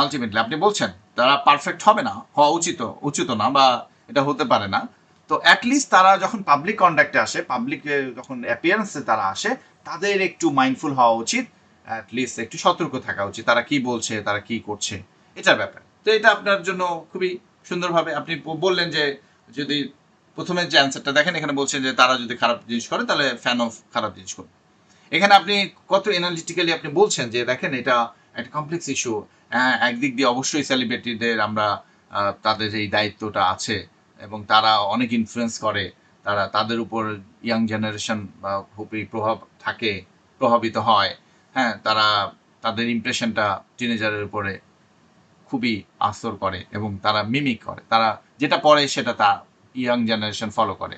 আলটিমেটলি আপনি বলছেন তারা পারফেক্ট হবে না, হওয়া উচিত না, বা এটা হতে পারে না। তো অ্যাটলিস্ট তারা যখন পাবলিক কন্ডাক্টে আসে, পাবলিকে যখন অ্যাপিয়ারেন্সে তারা আসে, তাদের একটু মাইন্ডফুল হওয়া উচিত, অ্যাটলিস্ট একটু সতর্ক থাকা উচিত, তারা কি বলছে, তারা কি করছে, এটার ব্যাপারে। তো এটা আপনার জন্য খুবই সুন্দরভাবে আপনি বললেন যে যদি প্রথমে যে অ্যান্সারটা দেখেন, এখানে বলছেন যে তারা যদি খারাপ জিনিস করে তাহলে ফ্যান অফ খারাপ জিনিস করবে। এখানে আপনি কত এনালিটিক্যালি আপনি বলছেন যে দেখেন এটা একটা কমপ্লেক্স ইস্যু। একদিক দিয়ে অবশ্যই সেলিব্রিটিদের আমরা তাদের এই দায়িত্বটা আছে এবং তারা অনেক ইনফ্লুয়েন্স করে, তাদের উপর ইয়াং জেনারেশন খুবই প্রভাবিত হয়। হ্যাঁ, তাদের ইমপ্রেশনটা টিনেজারের উপরে খুবই আসর করে এবং তারা মিমিক করে, তারা যেটা পড়ে সেটা ইয়াং জেনারেশন ফলো করে,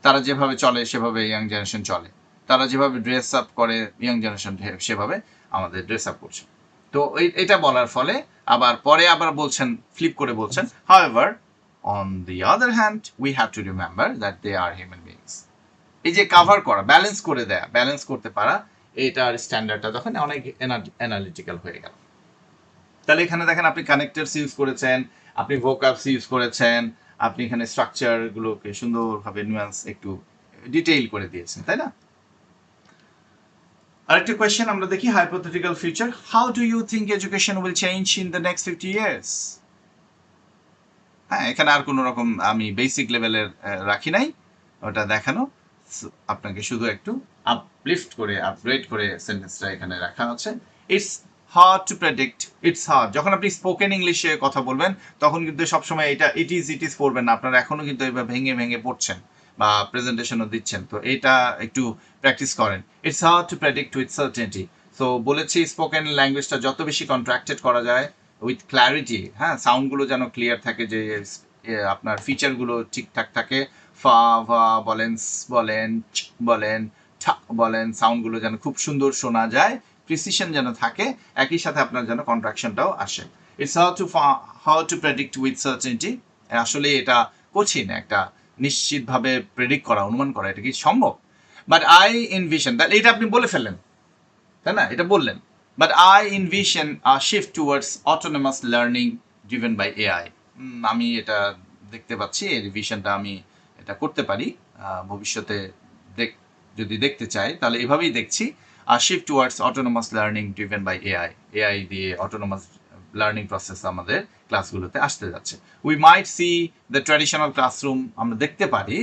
তারা যেভাবে চলে সেভাবে ইয়াং জেনারেশন চলে, তারা যেভাবে ড্রেস আপ করে ইয়াং জেনারেশন সেভাবে আমাদের ড্রেস আপ করছে। তো এটা বলার ফলে পরে বলছেন, ফ্লিপ করে বলছেন, however on the other hand we have to remember that they are human beings. এই যে কাভার করা, ব্যালেন্স করে দেয়া, ব্যালেন্স করতে পারা, এটার স্ট্যান্ডার্ডটা তখন অনেক অ্যানালিটিক্যাল হয়ে গেল। তাহলে এখানে দেখেন আপনি কানেক্টরস ইউজ করেছেন, আপনি ভোকাবস ইউজ করেছেন, আপনি এখানে স্ট্রাকচার গুলোকে সুন্দরভাবে নুয়ান্স একটু ডিটেইল করে দিয়েছেন, তাই না? আরেকটা কোয়েশ্চেন আমরা দেখি, hypothetical future, how do you think education will change in the next 50 years? হ্যাঁ, এখানে আর কোনো রকম আমি বেসিক লেভেলের রাখি নাই, ওটা দেখানো, আপনাকে শুধু একটু আপগ্রেড করে সেন্টেন্সটা এখানে রাখা আছে। It's hard to predict, it's hard. যখন আপনি স্পোকেন ইংলিশে কথা বলবেন তখন কিন্তু সবসময় ইট ইজ পড়বেন না, আপনারা এখনো কিন্তু এবার ভেঙে ভেঙে পড়ছেন বা প্রেজেন্টেশনও দিচ্ছেন, তো এটা একটু প্র্যাকটিস করেন। It's hard to predict with certainty. So বলেছি স্পোকেন ল্যাঙ্গুয়েজটা যত বেশি কন্ট্রাক্টেড করা যায় উইথ ক্ল্যারিটি, হ্যাঁ, সাউন্ডগুলো যেন ক্লিয়ার থাকে, যে আপনার ফিচারগুলো ঠিকঠাক থাকে, ফা ভা বলেন, বলেন বলেন, সাউন্ডগুলো যেন খুব সুন্দর শোনা যায়, প্রিসিশন যেন থাকে, একই সাথে আপনার যেন কন্ট্রাকশনটাও আসে। It's how to predict with certainty. আসলে এটা কঠিন একটা নিশ্চিতভাবে প্রেডিক্ট করা, অনুমান করা, এটা কি সম্ভব? বাট আই ইনভিশন, তাহলে এটা আপনি বলে ফেললেন, তাই না? এটা বললেন। But I envision a shift towards autonomous learning driven by AI. আমি এটা দেখতে পাচ্ছি, এই রিভিশনটা আমি এটা করতে পারি ভবিষ্যতে। যদি দেখতে চাই তাহলে এভাবেই দেখছি, shift towards autonomous learning driven by AI. AI দিয়ে অটোনমাস লার্নিং প্রসেস আমাদের ক্লাসগুলোতে আসতে যাচ্ছে। We might see the traditional classroom, আমরা দেখতে পারি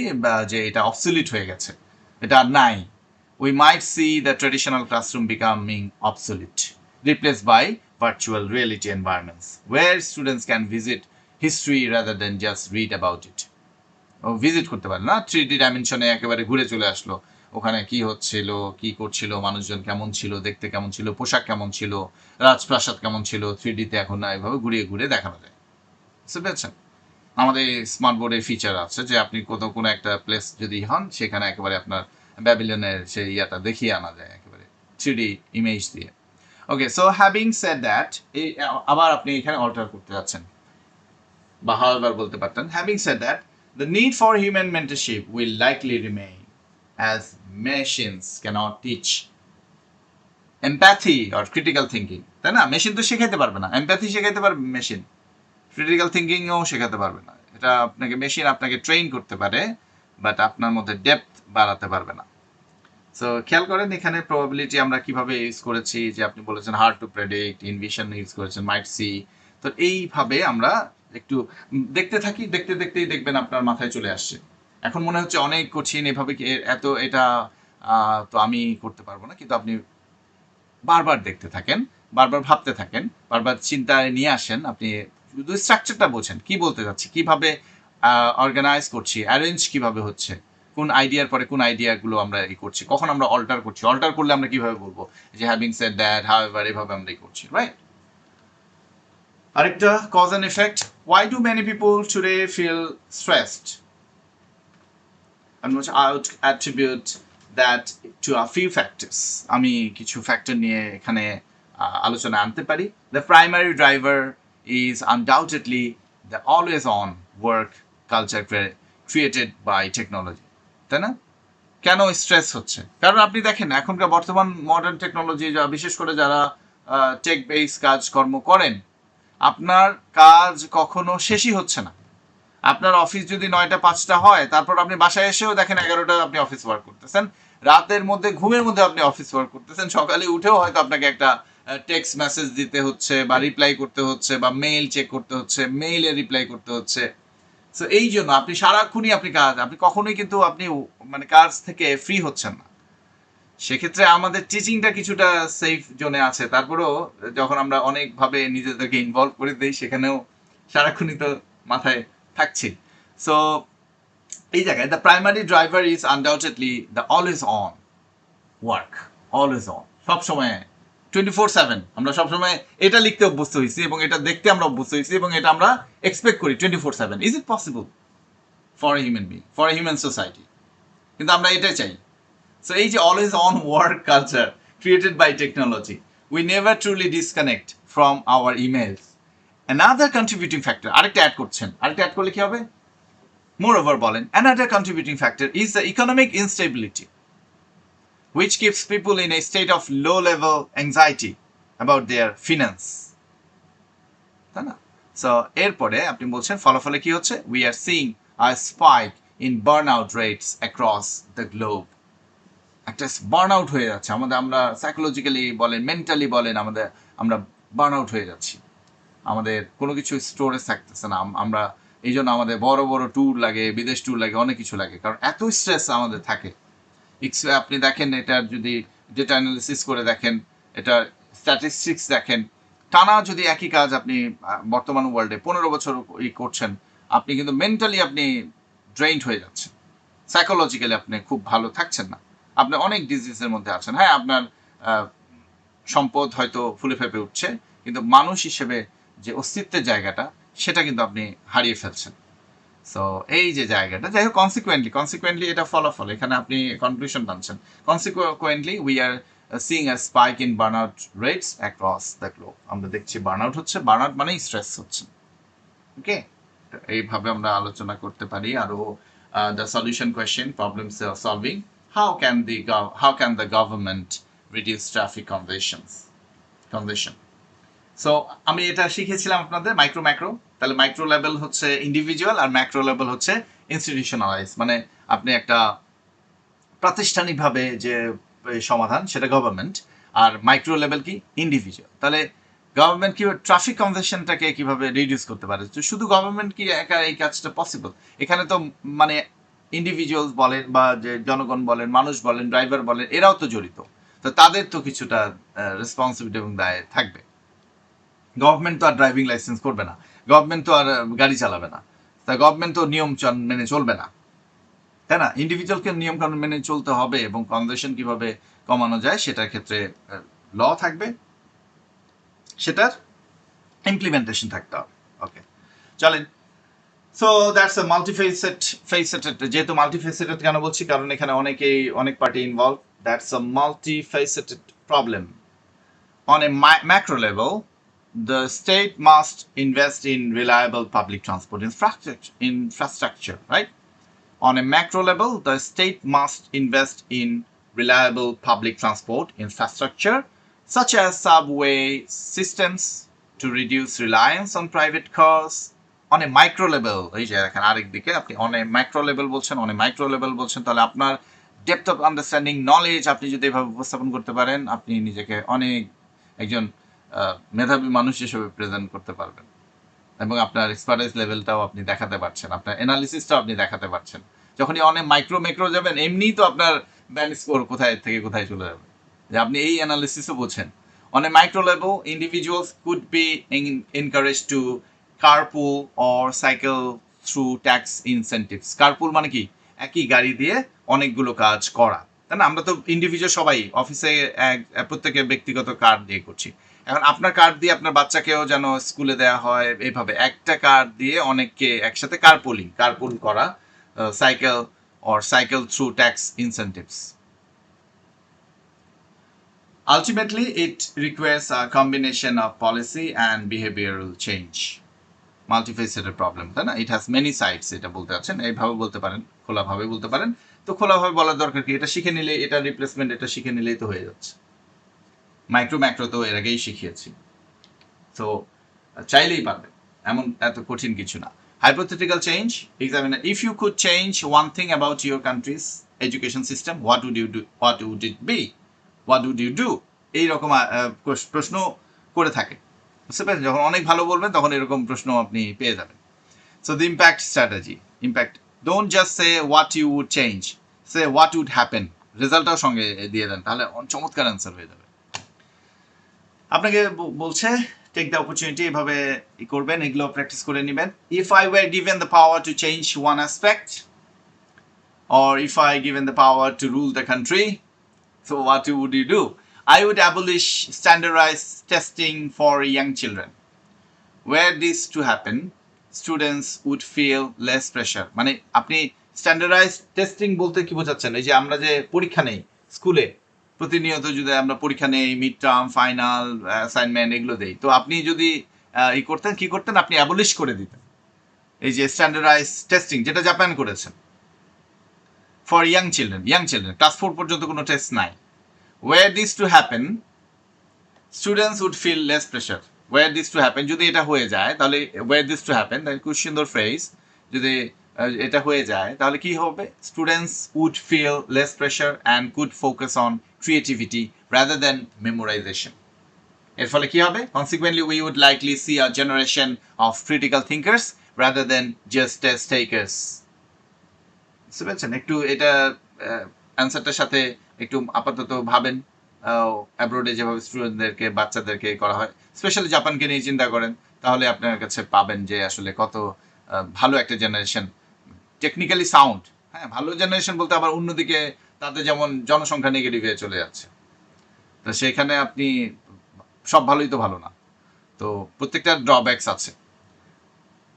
যে এটা অবসলিট হয়ে গেছে, এটা আর নাই। We might see the traditional classroom becoming obsolete, replaced by virtual reality environments where students can visit history rather than just read about it. Visit করতে পারে না, 3D ডাইমেনশনে একেবারে ঘুরে চলে আসলো, ওখানে কি হচ্ছিল, কি করছিল, মানুষজন কেমন ছিল, দেখতে কেমন ছিল, পোশাক কেমন ছিল, রাজপ্রাসাদ কেমন ছিল, 3Dতে এখন না এভাবে ঘুরিয়ে ঘুরিয়ে দেখানো যায়। বুঝতে পেরেছেন? আমাদের স্মার্ট বোর্ডের ফিচার আছে যে আপনি কোনো একটা প্লেস যদি হন, সেখানে একেবারে আপনার ব্যাবিলনের সেই ইয়াটা দেখিয়ে আনা যায় একেবারে 3D ইমেজ দিয়ে। ওকে, সো হ্যাভিং সেড দ্যাট, আবার আপনি এখানে অল্টার করতে যাচ্ছেন, বা হাউএভার বলতে পারতেন, having said that the need for human mentorship will likely remain as machines cannot teach empathy or critical thinking. তাই না? মেশিন তো শেখাতে পারবে না, এমপ্যাথি শেখাতে পারবে মেশিন, ক্রিটিক্যাল থিঙ্কিংও শেখাতে পারবে না। এটা আপনাকে মেশিন আপনাকে ট্রেন করতে পারে, বাট আপনার মধ্যে ডেপথ বাড়াতে পারবে না। সো খেয়াল করেন এখানে প্রবাবিলিটি আমরা কিভাবে ইউজ করেছি, যে আপনি বলেছেন হার্ড টু প্রেডিক্ট, ইনভিশন ইউজ করেছেন, মাইট সি। তো এইভাবে আমরা একটু দেখতে থাকি, দেখতে দেখতেই দেখবেন আপনার মাথায় চলে আসছে। এখন মনে হচ্ছে অনেক কঠিন, এভাবে এত এটা তো আমি করতে পারবো না, কিন্তু আপনি বারবার দেখতে থাকেন, বারবার ভাবতে থাকেন, বারবার চিন্তায় নিয়ে আসেন, আপনি শুধু স্ট্রাকচারটা বোঝেন, কি বলতে যাচ্ছি, কিভাবে অর্গানাইজ করছি, অ্যারেঞ্জ কিভাবে হচ্ছে, কোন আইডিয়ার পরে কোন আইডিয়াগুলো আমরা করছি, কখন আমরা অল্টার করছি, অল্টার করলে আমরা কিভাবে বলবো যে হ্যাভিং সেড দ্যাট, হাউএভার, এভাবে আমরা করছি, রাইট? আরেকটা cause and effect, why do many people today feel stressed? আমি বলছি I would attribute that to a few factors. আমি কিছু ফ্যাক্টর নিয়ে এখানে আলোচনা আনতে পারি। The primary driver is undoubtedly the always on work culture created by technology. তাই না? কেন স্ট্রেস হচ্ছে? কারণ আপনি দেখেন এখনকার বর্তমান মডার্ন টেকনোলজি, বিশেষ করে যারা টেক বেস কাজকর্ম করেন, আপনার কাজ কখনো শেষই হচ্ছে না। আপনার অফিস যদি 9টা 5টা হয়, তারপর আপনি বাসায় এসেও দেখেন 11টা আপনি অফিস ওয়ার্ক করতেছেন, রাতের মধ্যে ঘুমের মধ্যে আপনি অফিস ওয়ার্ক করতেছেন, সকালে উঠেও হয়তো আপনাকে একটা টেক্সট মেসেজ দিতে হচ্ছে, বা রিপ্লাই করতে হচ্ছে, বা মেইল চেক করতে হচ্ছে, মেইলে রিপ্লাই করতে হচ্ছে। সো এই জন্য আপনি সারাক্ষণই আপনি কখনোই কিন্তু আপনি মানে কাজ থেকে ফ্রি হচ্ছেন না। সেক্ষেত্রে আমাদের টিচিংটা কিছুটা সেফ জোনে আছে, তারপরেও যখন আমরা অনেকভাবে নিজেদেরকে ইনভলভ করে দিই, সেখানেও সারাক্ষণই তো মাথায় থাকছি। সো এই জায়গায় the primary driver is undoubtedly the always on work, always on, সবসময় 24/7। আমরা সবসময় এটা লিখতে অভ্যস্ত হয়েছি, এবং এটা দেখতে আমরা অভ্যস্ত হয়েছি, এবং এটা আমরা এক্সপেক্ট করি 24/7। Is it possible for a human being, for a human society? কিন্তু আমরা এটাই চাই। সো এই যে always on work culture created by technology, we never truly disconnect from our emails. Another contributing factor, আরেকটা অ্যাড করছেন, আরেকটা অ্যাড করলে কি হবে? Moreover, বলেন, another contributing factor is the economic instability, which keeps people in a state of low-level anxiety about their finance. তাই না? সো এরপরে আপনি বলছেন ফলাফলে কি হচ্ছে? We are seeing a spike in burnout rates across the globe. একটা বার্ন আউট হয়ে যাচ্ছে আমাদের, আমরা সাইকোলজিক্যালি বলেন, মেন্টালি বলেন, আমরা বার্ন আউট হয়ে যাচ্ছি, আমাদের কোনো কিছু স্টোরেজ থাকতেছে না। আমরা এই জন্য আমাদের বড় বড় ট্যুর লাগে, বিদেশ ট্যুর লাগে, অনেক কিছু লাগে, কারণ এত স্ট্রেস আমাদের থাকে। আপনি দেখেন, এটার যদি ডেটা অ্যানালিসিস করে দেখেন, এটার স্ট্যাটিস্টিক্স দেখেন, টানা যদি একই কাজ আপনি বর্তমান ওয়ার্ল্ডে 15 বছর করছেন, আপনি কিন্তু মেন্টালি আপনি ড্রেইনড হয়ে যাচ্ছেন, সাইকোলজিক্যালি আপনি খুব ভালো থাকছেন না, আপনি অনেক ডিজিজের মধ্যে আছেন। হ্যাঁ, আপনার সম্পদ হয়তো ফুলে ফেপে উঠছে, কিন্তু মানুষ হিসেবে যে অস্তিত্বের জায়গাটা, সেটা কিন্তু আপনি হারিয়ে ফেলছেন। সো এই যে জায়গাটা, যাই হোক, কনসিকুয়েন্টলি এটা ফলাফল, এখানে আপনি কনক্লুশন টানছেন। Consequently we are seeing a spike in burnout rates across the globe. আমরা দেখছি বার্নআউট হচ্ছে, বার্নআউট মানেই স্ট্রেস হচ্ছে। ওকে, এইভাবে আমরা আলোচনা করতে পারি। আরো the solution question, problem solving, how can the government reduce traffic কনজেশন। So আমি এটা শিখেছিলাম আপনাদের মাইক্রো ম্যাক্রো। তাহলে মাইক্রো লেভেল হচ্ছে ইন্ডিভিজুয়াল আর ম্যাক্রো লেভেল হচ্ছে ইনস্টিটিউশনালাইজ, মানে আপনি একটা প্রাতিষ্ঠানিকভাবে যে সমাধান সেটা গভর্নমেন্ট, আর মাইক্রো লেভেল কি ইন্ডিভিজুয়াল। তাহলে গভর্নমেন্ট কিভাবে ট্রাফিক কনজেশনটাকে কিভাবে রিডিউস করতে পারে, তো শুধু গভর্নমেন্ট কি একা এই কাজটা পসিবল? এখানে তো মানে ইন্ডিভিজুয়ালস বলেন বা যে জনগণ বলেন, মানুষ বলেন, ড্রাইভার বলেন, এরাও তো জড়িত। তো তাদের তো কিছুটা রেসপন্সিবিলিটি এবং দায় থাকবে। গভর্নমেন্ট তো আর ড্রাইভিং লাইসেন্স করবে না, গভর্নমেন্ট তো আর গাড়ি চালাবে না, তা গভর্নমেন্ট তো নিয়ম মেনে চলবে না, তাই না? ইন্ডিভিজুয়ালকে নিয়ম কানুন মেনে চলতে হবে এবং কনজেশন কিভাবে কমানো যায় সেটার ক্ষেত্রে ল থাকবে, সেটার ইমপ্লিমেন্টেশন থাকতে হবে। ওকে, চলেন। সো দ্যাটস আ মাল্টিফেসেটেড, যেহেতু মাল্টিফেসেটেড কেন বলছি, কারণ এখানে অনেক party involve. That's a multifaceted problem. On a macro level, the state must invest in reliable public transport infrastructure, right? On a macro level, the state must invest in reliable public transport infrastructure, such as subway systems, to reduce reliance on private cars. On a micro level, এই যে দেখেন আরেক দিকে আপনি on a macro level বলছেন, on a micro level বলছেন, তাহলে আপনার ডেপথ অফ আন্ডারস্ট্যান্ডিং, নলেজ আপনি যদি এভাবে উপস্থাপন করতে পারেন, আপনি নিজেকে অনেক একজন মেধাবী মানুষ হিসেবে প্রেজেন্ট করতে পারবেন এবং আপনার এক্সপার্টাইজ লেভেলটাও আপনি দেখাতে পারছেন, আপনার অ্যানালিসিসটাও আপনি দেখাতে পারছেন। যখনই অনেক মাইক্রো মেক্রো যাবেন, এমনিই তো আপনার ব্যান্ড স্কোর কোথায় থেকে কোথায় চলে যাবে, যে আপনি এই অ্যানালিসিসও বোঝেন। On a micro level, individuals could be encouraged to carpool or cycle through tax incentives. Carpool মানে কি? একই গাড়ি দিয়ে অনেকগুলো কাজ করা, তাই না? আমরা তো ইন্ডিভিজুয়াল সবাই অফিসে প্রত্যেকের ব্যক্তিগত কার্ড দিয়ে করছি। এখন আপনার কার্ড দিয়ে আপনার বাচ্চাকেও যেন স্কুলে দেওয়া হয়, এইভাবে একটা কার্ড দিয়ে অনেককে একসাথে কার্পুল করা, cycle through tax incentives. Ultimately, it requires a combination of policy and behavioral change. Multifaceted problem, তাই না? It has many sides, এটা বলতে আছেন, এইভাবে বলতে পারেন, খোলাভাবে বলতে পারেন। তো খোলাভাবে বলার দরকার কি? এটা শিখে নিলে, এটা রিপ্লেসমেন্ট, এটা শিখে নিলেই তো হয়ে যাচ্ছে। মাইক্রো ম্যাক্রো তো এর আগেই শিখিয়েছি, তো চাইলেই পারবে, এমন এত কঠিন কিছু না। Hypothetical change, examiner, if you could change one thing about your country's education system, what would you do? What would it be? What would you do? এইরকম প্রশ্ন করে থাকে, বুঝতে পারেন? যখন অনেক ভালো বলবেন তখন এরকম প্রশ্ন আপনি পেয়ে যাবেন। So the impact strategy, don't just say what you would change, say what would happen, রেজাল্টটাও সঙ্গে দিয়ে দেন, তাহলে চমৎকার অ্যান্সার হয়ে যাবে। আপনাকে বলছে টেক দ্য অপরচুনিটি, এভাবে করবেন, এগুলো প্র্যাকটিস করে নেবেন। If I were given the power to change one aspect, or if I given the power to rule the country, so what would you do? I would abolish standardized testing for young children. Were this to happen, students would feel less pressure. মানে আপনি স্ট্যান্ডার্ডাইজড টেস্টিং বলতে কি বোঝাচ্ছেন? এই যে আমরা যে পরীক্ষা নেই স্কুলে, প্রতিনিয়ত যদি আমরা পরীক্ষা নেই, মিড টার্ম, ফাইনাল, অ্যাসাইনমেন্ট, এগুলো দেই, তো আপনি যদি কি করতেন? আপনি অ্যাবলিশ করে দিতেন এই যে স্ট্যান্ডার্ডাইজড টেস্টিং, যেটা জাপান করেছেন ফর ইয়াং চিলড্রেন, ক্লাস 4 পর্যন্ত কোনো টেস্ট নাই। Were this to happen, students would feel less pressure. Were this to happen, যদি এটা হয়ে যায় তাহলে were this to happen, তাহলে খুব সুন্দর ফ্রেজ, যদি এটা হয়ে যায় তাহলে কি হবে? Students would feel less pressure and could focus on creativity rather than memorization. এর ফলে কি হবে? Consequently, we would likely see a generation of critical thinkers rather than just test takers. বুঝতে পেরেছেন? একটু এটা অ্যান্সারটার সাথে একটু আপাতত ভাবেন। অ্যাব্রোডে যেভাবে স্টুডেন্টদেরকে, বাচ্চাদেরকে করা হয়, স্পেশালি জাপানকে নিয়ে চিন্তা করেন, তাহলে আপনার কাছে পাবেন যে আসলে কত ভালো একটা জেনারেশন, টেকনিক্যালি সাউন্ড। হ্যাঁ, ভালো জেনারেশন বলতে আবার অন্যদিকে তাদের যেমন জনসংখ্যা নেগেটিভে চলে যাচ্ছে, তো সেখানে আপনি সব ভালোই তো ভালো না, তো প্রত্যেকটা ড্রব্যাকস আছে।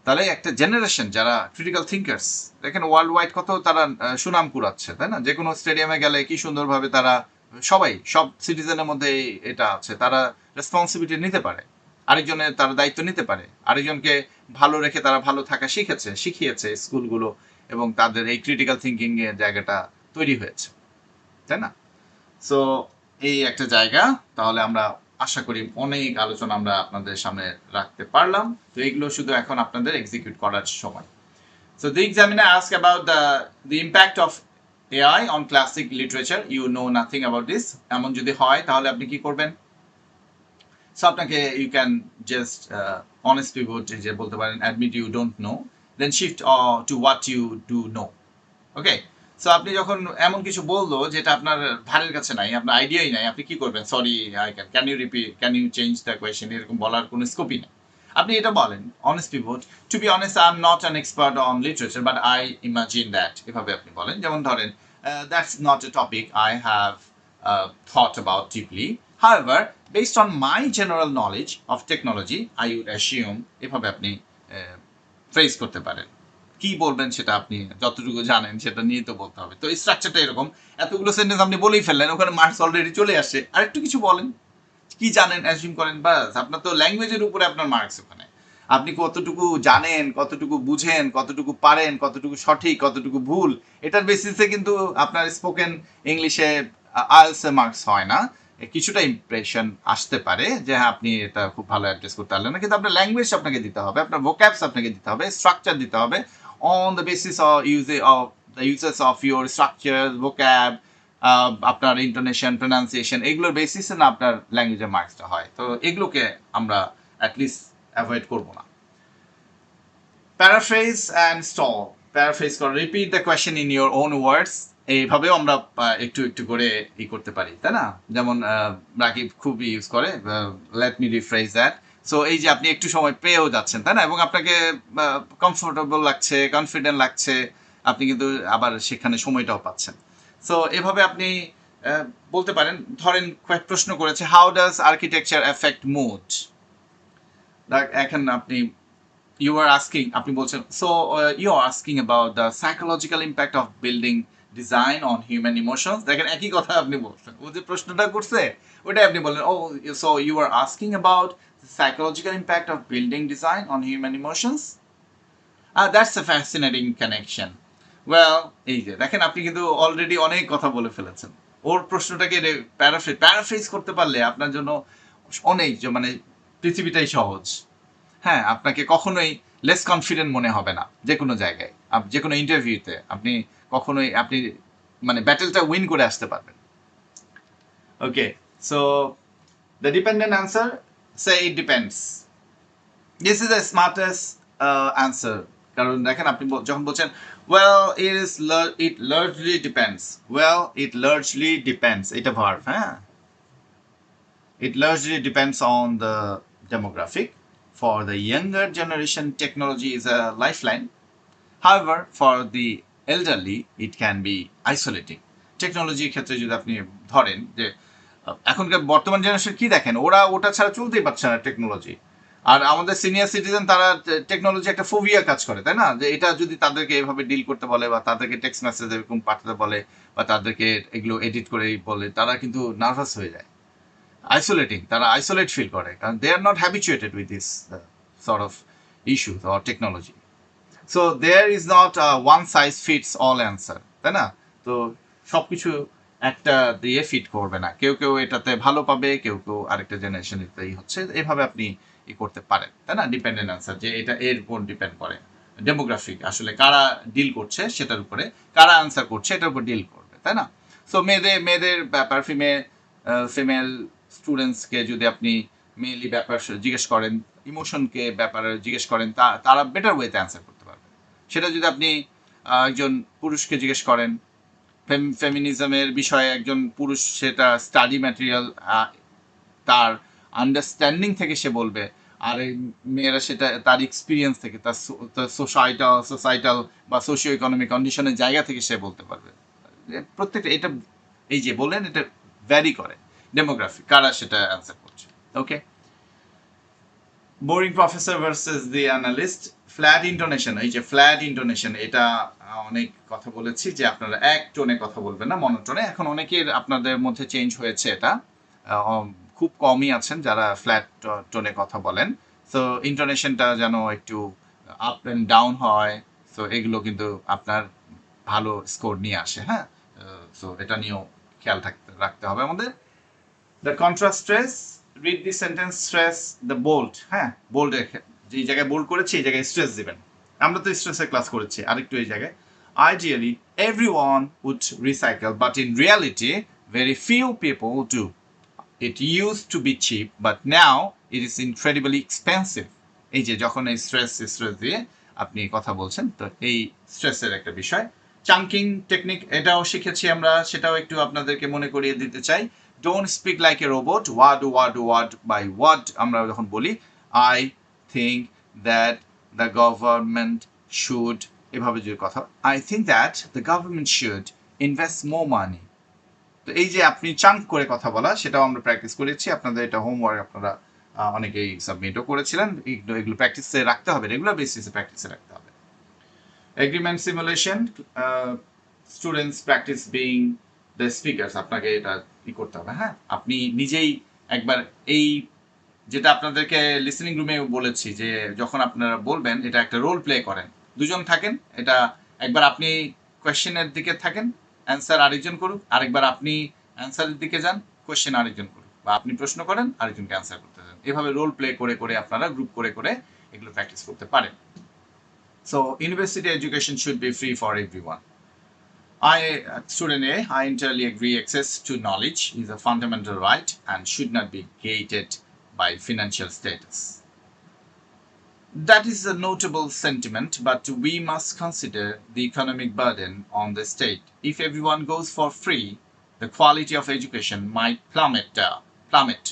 তাহলে একটা জেনারেশন যারা ক্রিটিক্যাল থিঙ্কার্স, দেখেন ওয়ার্ল্ড ওয়াইড কত তারা সুনাম কুড়াচ্ছে, তাই না? যে কোনো স্টেডিয়ামে গেলে কি সুন্দরভাবে তারা সবাই সব সিটিজেনের মধ্যে এটা আছে, তারা রেসপন্সিবিলিটি নিতে পারে, আরেকজনের তারা দায়িত্ব নিতে পারে, আরেকজনকে ভালো রেখে তারা ভালো থাকা শিখিয়েছে স্কুলগুলো, এবং তাদের এই ক্রিটিক্যাল থিঙ্কিং এর জায়গাটা তৈরি হয়েছে, তাই না? সো এই একটা জায়গা, তাহলে আমরা আশা করি অনেক আলোচনা আমরা আপনাদের সামনে রাখতে পারলাম। তো এগুলো শুধু এখন আপনাদের এক্সিকিউট করার সময়। So the examiner asked about the impact of AI on classic literature. You know nothing about this. এমন যদি হয় তাহলে আপনি কি করবেন? সো আপনাকে ইউ ক্যান জাস্ট অনেস্টলি যে বলতে পারেন admit you don't know, then shift to what you do know. Okay, so আপনি যখন এমন কিছু বললো যেটা আপনার ধারের কাছে নাই, আপনার আইডিয়াই নাই, আপনি কি করবেন? Sorry, can you repeat, can you change the question, এরকম বলার কোনো স্কোপই নেই। আপনি এটা বলেন honestly, to be honest I am not an expert on literature but I imagine that, এভাবে আপনি বলেন। যেমন ধরেন that's not a topic I have thought about deeply. However, based on my general knowledge of technology, I would assume, এভাবে আপনি ফ্রেজ করতে পারেন। কি বলবেন সেটা আপনি যতটুকু জানেন সেটা নিয়ে তো বলতে হবে। তো স্ট্রাকচারটা এরকম, এতগুলো সেন্টেন্স আপনি বলেই ফেললেন, ওখানে মার্কস অলরেডি চলে আসে, আরেকটু কিছু বলেন, কি জানেন অ্যাজিউম করেন, বাস আপনার তো ল্যাঙ্গুয়েজের উপরে আপনার মার্কস ওখানে। আপনি কতটুকু জানেন, কতটুকু বুঝেন, কতটুকু পারেন, কতটুকু সঠিক, কতটুকু ভুল, এটার বেসিসে কিন্তু আপনার স্পোকেন ইংলিশে আইএলটিএস এ মার্কস হয় না। কিছুটা ইমপ্রেশন আসতে পারে যে হ্যাঁ আপনি এটা খুব ভালো অ্যাড্রেস করতে পারলেন না, কিন্তু আপনার ল্যাঙ্গুয়েজ আপনাকে দিতে হবে, আপনার ভোক্যাবস আপনাকে দিতে হবে, স্ট্রাকচার দিতে হবে, on the basis of the uses of your structure, vocab, আপনার ইন্টোনেশন, প্রনাউন্সিয়েশন, এগুলোর বেসিসে না আপনার ল্যাঙ্গুয়েজের মার্কসটা হয়। তো এগুলোকে আমরা অ্যাটলিস্ট অ্যাভয়েড করবো না। প্যারাফ্রেজ অ্যান্ড স্টল, প্যারাফ্রেজ করো, repeat the question in your own words, এইভাবেও আমরা একটু একটু করে করতে পারি, তাই না? যেমন রাকিব খুব ইউজ করে, let me rephrase that. So এই যে আপনি একটু সময় পেয়েও যাচ্ছেন, তাই না, এবং আপনাকে কমফোর্টেবল লাগছে, কনফিডেন্ট লাগছে, আপনি কিন্তু আবার সেখানে সময়টাও পাচ্ছেন। সো এভাবে আপনি বলতে পারেন। ধরেন প্রশ্ন করেছে, how does architecture affect mood, এখন আপনি you were asking, আপনি বলছেন, so you are asking about the psychological impact of building design on human emotions। দেখেন একই কথা আপনি বলছেন, ও যে প্রশ্নটা করছে ওটাই আপনি বললেন, oh so you are asking about the psychological impact of building design on human emotions, that's a fascinating connection। well, এই যে দেখেন আপনি কিন্তু অলরেডি অনেক কথা বলে ফেলেছেন। ওর প্রশ্নটাকে প্যারাফ্রেজ করতে পারলে আপনার জন্য অনেক, মানে পৃথিবীটাই সহজ। হ্যাঁ, আপনাকে কখনোই লেস কনফিডেন্ট মনে হবে না যে কোনো জায়গায়, যে কোনো ইন্টারভিউতে আপনি কখনোই আপনি মানে ব্যাটেলটা উইন করে আসতে পারবেন। Okay, so the dependent answer, say it depends, this is the smartest answer. কারণ দেখেন আপনি যখন বলছেন well it largely depends, well it largely depends, এটা ভার্ব, হ্যাঁ, it largely depends on the demographic. For the younger generation, technology is a lifeline. However, for the elderly, it can be isolating. টেকনোলজির ক্ষেত্রে যদি আপনি ধরেন যে এখনকার বর্তমান জেনারেশন কি দেখেন, ওরা ওটা ছাড়া চলতেই পারছে না টেকনোলজি। আর আমাদের সিনিয়র সিটিজেন, তারা টেকনোলজি একটা ফোবিয়া কাজ করে, তাই না? যে এটা যদি তাদেরকে এভাবে ডিল করতে বলে, বা তাদেরকে টেক্সট মেসেজ এরকম পাঠাতে বলে, বা তাদেরকে এগুলো এডিট করে বলে, তারা কিন্তু নার্ভাস হয়ে যায়, isolating, তারা আইসোলেট ফিল করে, কারণ they are not habituated with this sort of issue or technology. So there is not one size fits all answer, তাই না? তো সব কিছু একটা দিয়ে ফিট করবে না, কেউ কেউ এটাতে ভালো পাবে, কেউ কেউ আরেকটা জেনারেশনেরটাই হচ্ছে, এভাবে আপনি করতে পারেন, তাই না? ডিপেন্ডেন্ট আনসার, যে এটা এর উপর ডিপেন্ড করে, ডেমোগ্রাফিক, আসলে কারা ডিল করছে সেটার উপরে, কারা আনসার করছে এটার উপর ডিল করবে, তাই না? সো মেয়েদের ব্যাপার, ফিমেল স্টুডেন্টসকে যদি আপনি মেনলি ব্যাপার জিজ্ঞেস করেন, ইমোশনকে ব্যাপারে জিজ্ঞেস করেন, তারা বেটার ওয়েতে অ্যান্সার করতে পারবে। সেটা যদি আপনি একজন পুরুষকে জিজ্ঞেস করেন ফেমিনিজমের বিষয়ে, একজন পুরুষ সেটা স্টাডি ম্যাটেরিয়াল, তার আন্ডারস্ট্যান্ডিং থেকে সে বলবে, আর মেয়েরা সেটা তার এক্সপিরিয়েন্স থেকে, তার সোসাইটাল বা সোশিও ইকোনমিক কন্ডিশনের জায়গা থেকে সে বলতে পারবে। প্রত্যেকটা এটা এই যে বললেন, এটা ভ্যারি করে ডেমোগ্রাফি, কারা সেটা অ্যান্সার করছে। Okay, boring professor versus the analyst, flat intonation, এই যে ফ্ল্যাট ইন্টোনেশন, এটা অনেক কথা বলেছি যে আপনারা এক টোনে কথা বলবেন না, মনোটোনে। এখন অনেকের আপনাদের মধ্যে চেঞ্জ হয়েছে এটা, খুব কমই আছেন যারা ফ্ল্যাট টোনে কথা বলেন। তো ইন্টোনেশনটা যেন একটু আপ অ্যান্ড ডাউন হয়, তো এগুলো কিন্তু আপনার ভালো স্কোর নিয়ে আসে। হ্যাঁ, সো এটা নিয়েও খেয়াল রাখতে হবে আমাদের। The contrast stress, read the sentence stress the bold. হ্যাঁ, বোল্ড যে জায়গায় বোল্ড করেছি এই জায়গায় স্ট্রেস দিবেন। আমরা তো স্ট্রেসের ক্লাস করেছি, আরেকটু এই জায়গায় ideally everyone would recycle but in reality very few people do. It used to be cheap but now it is incredibly expensive. এই যে যখন এই স্ট্রেস দিয়ে আপনি কথা বলছেন, তো এই স্ট্রেসের একটা বিষয়। চাঙ্কিং টেকনিক, এটাও শিখেছি আমরা, সেটাও একটু আপনাদেরকে মনে করিয়ে দিতে চাই। Don't speak like a robot, word by word আমরা যখন বলি, I think that the government should, এভাবে যদি কথা, I think that the government should invest more money. তো এই যে আপনি চাঙ্ক করে কথা বলা, সেটাও আমরা প্র্যাকটিস করেছি। আপনাদের এটা হোমওয়ার্ক, আপনারা অনেকেই সাবমিটও করেছিলেন। এগুলো প্র্যাকটিসে রাখতে হবে, রেগুলার বেসিসে প্র্যাকটিসে রাখতে হবে। Agreement simulation, students practice being the speakers, আপনাকে এটা ই করতে হবে। হ্যাঁ, আপনি নিজেই একবার এই, যেটা আপনাদেরকে লিসেনিং রুমে বলেছি, যে যখন আপনারা বলবেন এটা একটা রোল প্লে করেন, দুজন থাকেন, এটা একবার আপনি কোয়েশ্চেনের দিকে থাকেন, অ্যান্সার আরেকজন করুক, আরেকবার আপনি অ্যান্সারের দিকে যান, কোয়েশ্চেন আরেকজন করুক, বা আপনি প্রশ্ন করেন আরেকজনকে অ্যান্সার করতে দেন। এভাবে রোল প্লে করে করে আপনারা গ্রুপ করে করে এগুলো প্র্যাকটিস করতে পারেন। So university education should be free for everyone. Student A, I entirely agree. Access to knowledge is a fundamental right and should not be gated by financial status. That is a notable sentiment, but we must consider the economic burden on the state. If everyone goes for free, the quality of education might plummet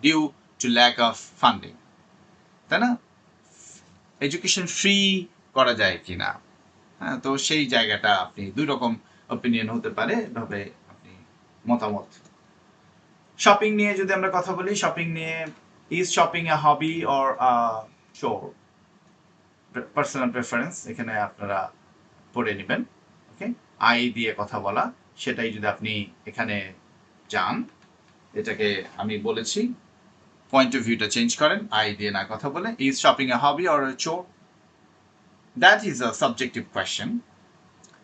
due to lack of funding. তাই না? এডুকেশন ফ্রি করা যায় কিনা, হ্যাঁ, তো সেই জায়গাটা আপনি দুই রকম অপিনিয়ন হতে পারে, এভাবে আপনি মতামত। শপিং নিয়ে যদি আমরা কথা বলি, শপিং নিয়ে, is shopping A hobby or চোর, পার্সোনাল প্রেফারেন্স এখানে আপনারা পড়ে নেবেন। ওকে, আই দিয়ে কথা বলা, সেটাই যদি আপনি এখানে যান, এটাকে আমি বলেছি পয়েন্ট অফ ভিউটা চেঞ্জ করেন, আই দিয়ে না কথা বলে। Is shopping A hobby or চোর, that is a subjective question,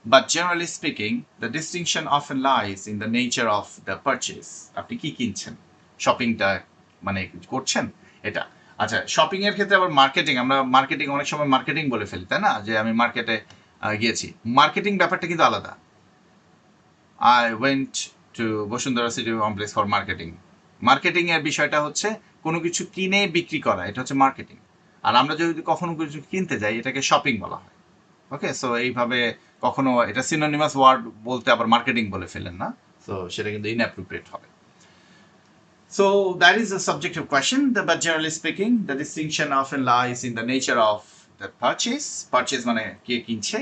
but generally speaking the distinction often lies in the nature of the purchase. আপনি কি কিনছেন, শপিংটা মানে করছেন এটা। আচ্ছা, শপিং এর ক্ষেত্রে আবার মার্কেটিং, আমরা মার্কেটিং অনেক সময় মার্কেটিং বলে ফেলি, তাই না, যে আমি মার্কেটে গিয়েছি। মার্কেটিং ব্যাপারটা কিন্তু আলাদা। I went to Bashundhara city complex for marketing. Marketing এর বিষয়টা হচ্ছে কোনো কিছু কিনে বিক্রি করা, এটা হচ্ছে মার্কেটিং। আর আমরা যদি কখনো কিছু কিনতে যাই, এটাকে শপিং বলা হয়। ওকে, সো এইভাবে কখনো এটা সিনোনিমাস ওয়ার্ড বলতে আবার মার্কেটিং বলে ফেলেন না, সো সেটা কিন্তু ইনঅ্যাপ্রোপ্রিয়েট হবে। So that is a subjective question, but generally speaking, the distinction often lies in the nature of the purchase. Purchase মানে কে কিনছে,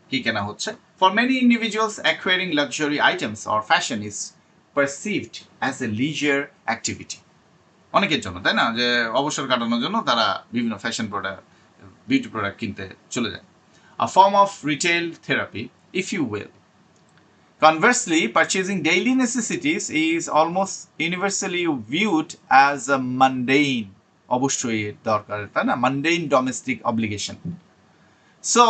কি কেনা হচ্ছে। For many individuals, acquiring luxury items or fashion is perceived as a leisure activity. অনেকের জন্য, তাই না, যে অবসর কাটানোর জন্য তারা বিভিন্ন ফ্যাশন প্রোডাক্ট, বিউটি প্রোডাক্ট কিনতে চলে যায়। A form of retail therapy, if you will. Conversely, purchasing daily necessities is almost universally viewed as a mundane, অবশ্যই দরকার, তাই না, mundane domestic obligation. So,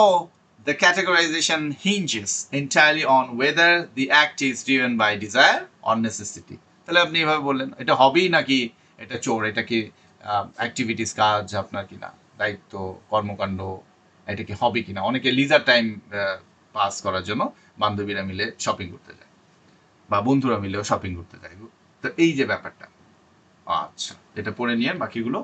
the categorization hinges entirely on whether the act is driven by desire or necessity. তাহলে আপনি এভাবে বললেন এটা হবি নাকি এটা চোর, এটা কি অ্যাক্টিভিটিস, কাজ আপনার কিনা, দায়িত্ব, কর্মকাণ্ড, এটা কি হবি কিনা। অনেকে লিজার টাইম পাস করার জন্য বান্ধবীরা মিলে শপিং করতে যায়, বা বন্ধুরা মিলেও শপিং করতে যায়। তো এই যে ব্যাপারটা, আচ্ছা, এটা পড়ে নিয়ে বাকিগুলো।